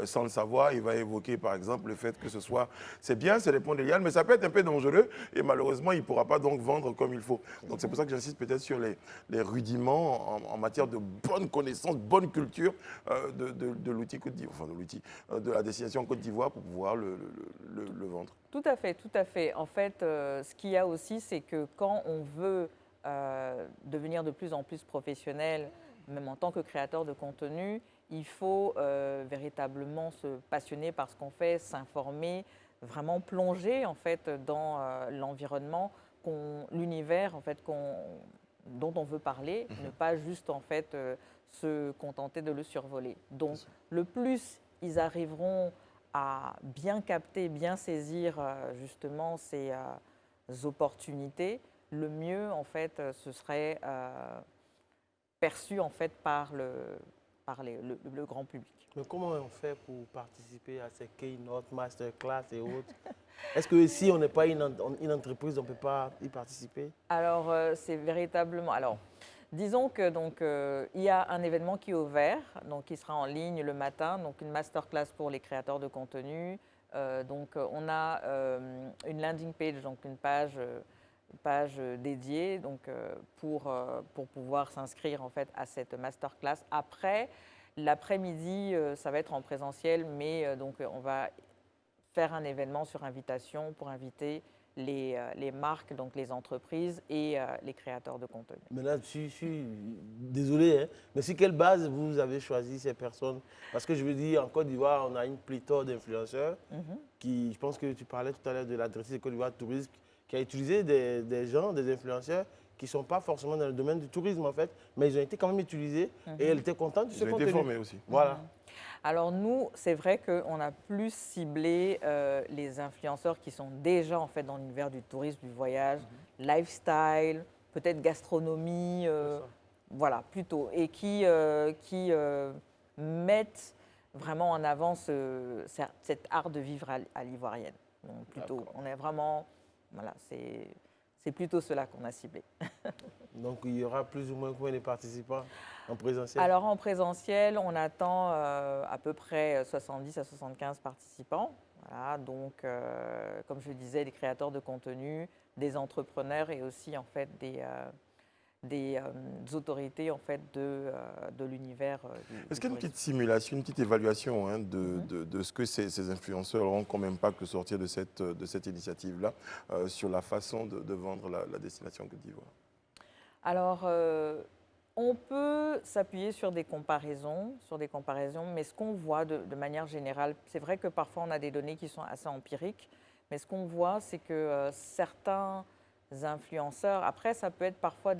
Sans le savoir, il va évoquer par exemple le fait que ce soit... C'est bien, c'est le pont de Liane, mais ça peut être un peu dangereux et malheureusement, il ne pourra pas donc vendre comme il faut. Donc c'est pour ça que j'insiste peut-être sur les rudiments en matière de bonne connaissance, bonne culture de l'outil Côte d'Ivoire, enfin de l'outil, de la destination Côte d'Ivoire pour pouvoir le vendre. Tout à fait, tout à fait. En fait, ce qu'il y a aussi, c'est que quand on veut devenir de plus en plus professionnel, même en tant que créateur de contenu, il faut véritablement se passionner par ce qu'on fait, s'informer, vraiment plonger en fait dans l'environnement, l'univers en fait dont on veut parler, ne pas juste en fait se contenter de le survoler. Donc, le plus ils arriveront à bien capter, bien saisir justement ces opportunités, le mieux en fait ce serait perçu en fait par le grand public. Mais comment on fait pour participer à ces keynote, masterclass et autres? Est-ce que si on n'est pas une entreprise, on ne peut pas y participer? Alors, c'est véritablement... Alors, disons que donc il y a un événement qui est ouvert, donc qui sera en ligne le matin, donc une masterclass pour les créateurs de contenu. Donc, on a une landing page, donc une page dédiée donc, pour pouvoir s'inscrire en fait à cette masterclass. Après, l'après-midi, ça va être en présentiel, mais donc on va faire un événement sur invitation pour inviter les marques, donc les entreprises et les créateurs de contenu. Mais là, je suis désolé, hein, mais sur quelle base vous avez choisi ces personnes? Parce que je veux dire, en Côte d'Ivoire, on a une pléthore d'influenceurs qui, je pense que tu parlais tout à l'heure de la directrice de Côte d'Ivoire Tourisme, qui a utilisé des gens, des influenceurs qui ne sont pas forcément dans le domaine du tourisme en fait, mais ils ont été quand même utilisés et elle était contente de ce contenu. Ils ont été formés aussi. Voilà. Alors nous, c'est vrai qu'on a plus ciblé les influenceurs qui sont déjà en fait dans l'univers du tourisme, du voyage, lifestyle, peut-être gastronomie, voilà, plutôt, et qui mettent vraiment en avant cet art de vivre à l'ivoirienne. Donc plutôt, on est vraiment, voilà, c'est plutôt cela qu'on a ciblé. Donc il y aura plus ou moins combien de participants en présentiel? Alors en présentiel, on attend à peu près 70 à 75 participants. Voilà, donc comme je le disais, des créateurs de contenu, des entrepreneurs et aussi en fait des autorités en fait de l'univers. Est-ce qu'il y a une petite simulation, une petite évaluation hein, de ce que ces influenceurs auront comme impact au sortir de cette initiative-là sur la façon de vendre la destination Côte d'Ivoire? Alors, on peut s'appuyer sur des comparaisons, mais ce qu'on voit de manière générale, c'est vrai que parfois on a des données qui sont assez empiriques, mais ce qu'on voit, c'est que certains influenceurs, après ça peut être parfois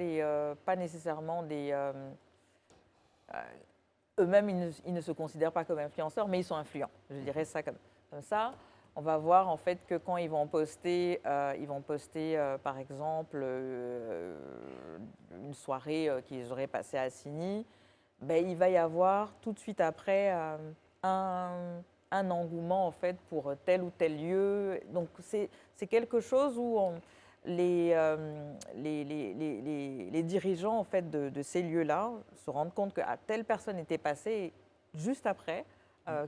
pas nécessairement des... eux-mêmes, ils ne se considèrent pas comme influenceurs, mais ils sont influents, je dirais ça comme ça. On va voir en fait que quand ils vont poster par exemple une soirée qu'ils auraient passée à Signy, ben, il va y avoir tout de suite après un engouement en fait pour tel ou tel lieu. Donc c'est quelque chose où les dirigeants en fait de ces lieux-là se rendent compte que telle personne était passée juste après.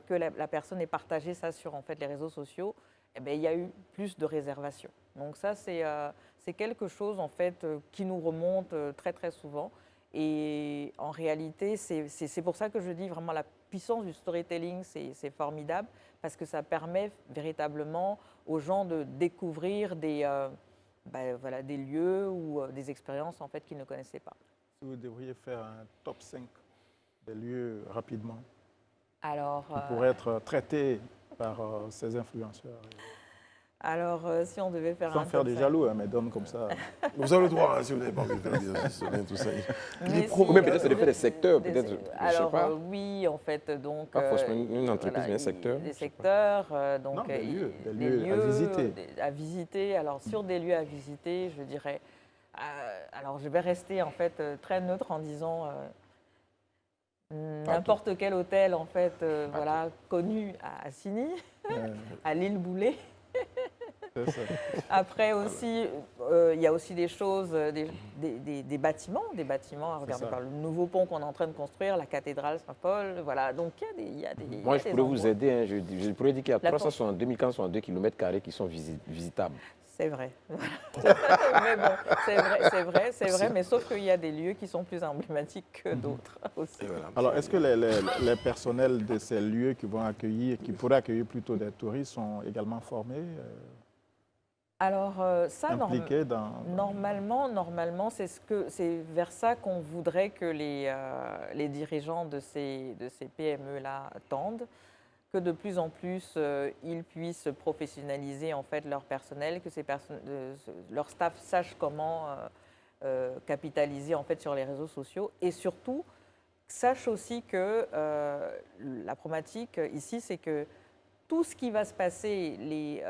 Que la personne ait partagé ça sur en fait, les réseaux sociaux, eh bien, il y a eu plus de réservations. Donc ça, c'est quelque chose en fait, qui nous remonte très très souvent. Et en réalité, c'est pour ça que je dis vraiment la puissance du storytelling, c'est formidable, parce que ça permet véritablement aux gens de découvrir des lieux ou des expériences en fait, qu'ils ne connaissaient pas. Vous devriez faire un top 5 des lieux rapidement. Alors, qui pourrait être traité par ces influenceurs. Alors, si on devait faire sans un faire top des 5. jaloux, hein, mais donne comme ça. Vous avez le droit, hein, si vous n'avez pas envie de faire tout ça. Mais peut-être c'est l'effet des secteurs, peut-être. Alors, oui, en fait, donc... Pas forcément une entreprise, mais un secteur. Des secteurs, donc... Non, des lieux lieux à visiter. À visiter. Alors, sur des lieux à visiter, je dirais... alors, je vais rester, en fait, très neutre en disant... n'importe quel hôtel, en fait, voilà, connu à Signy, à l'île Boulay. C'est ça. Après aussi, il y a aussi des choses, des bâtiments. Regardez ça. par le nouveau pont qu'on est en train de construire, la cathédrale Saint-Paul. Voilà, donc il y a des. Moi, je pourrais vous aider. Hein. Je pourrais dire qu'il y a La 2462 km² qui sont visitables. C'est vrai. Mais bon, c'est vrai, mais sauf qu'il y a des lieux qui sont plus emblématiques que d'autres aussi. Et voilà. Alors, est-ce que les personnels de ces lieux qui vont accueillir, qui pourraient accueillir plutôt des touristes, sont également formés, Alors, ça, impliqués dans... normalement, c'est vers ça qu'on voudrait que les dirigeants de ces PME-là tendent, que de plus en plus, ils puissent professionnaliser en fait leur personnel, que leur staff sache comment capitaliser en fait sur les réseaux sociaux et surtout sache aussi que la problématique ici, c'est que tout ce qui va se passer, les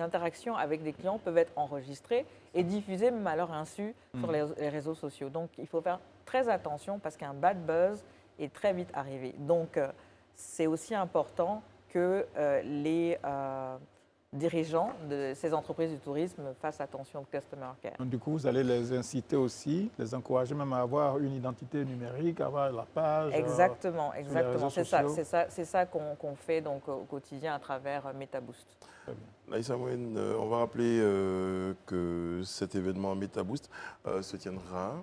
interactions avec des clients peuvent être enregistrées et diffusées même à leur insu sur les réseaux sociaux. Donc, il faut faire très attention parce qu'un bad buzz est très vite arrivé. Donc, c'est aussi important que les dirigeants de ces entreprises du tourisme fassent attention au customer care. Donc, du coup, vous allez les inciter aussi, les encourager même à avoir une identité numérique, à avoir la page. Exactement. sur les réseaux sociaux. C'est ça qu'on fait donc, au quotidien à travers MetaBoost. Naïssa Mouen, on va rappeler que cet événement MetaBoost se tiendra,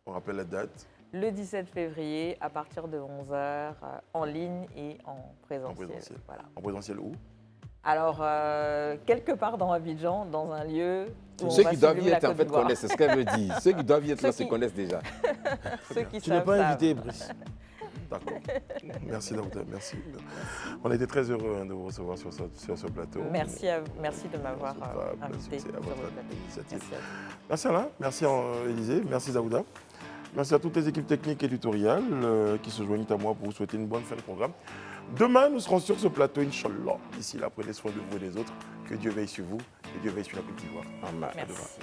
on rappelle la date. Le 17 février, à partir de 11h, en ligne et en présentiel. En présentiel. Voilà. En présentiel où? Alors, quelque part dans Abidjan, dans un lieu où Ceux on va qui doivent y suivre la être, en Côte fait, d'Ivoire. connaissent. C'est ce qu'elle me dit. Ceux qui doivent y être là se Ceux qui- connaissent déjà. Ceux qui Tu n'es savent, pas savent. invité, Brice. D'accord. Merci Daouda, merci. On a été très heureux de vous recevoir sur ce plateau. Merci de m'avoir invité C'est sur à votre votre plateau. initiative. Merci à vous. Merci Alain, merci Élisée, merci Daouda. Merci à toutes les équipes techniques et éditoriales qui se joignent à moi pour vous souhaiter une bonne fin de programme. Demain, nous serons sur ce plateau, Inch'Allah. D'ici là, prenez soin de vous et des autres. Que Dieu veille sur vous et Dieu veille sur la Côte d'Ivoire. Amen. À demain. Merci.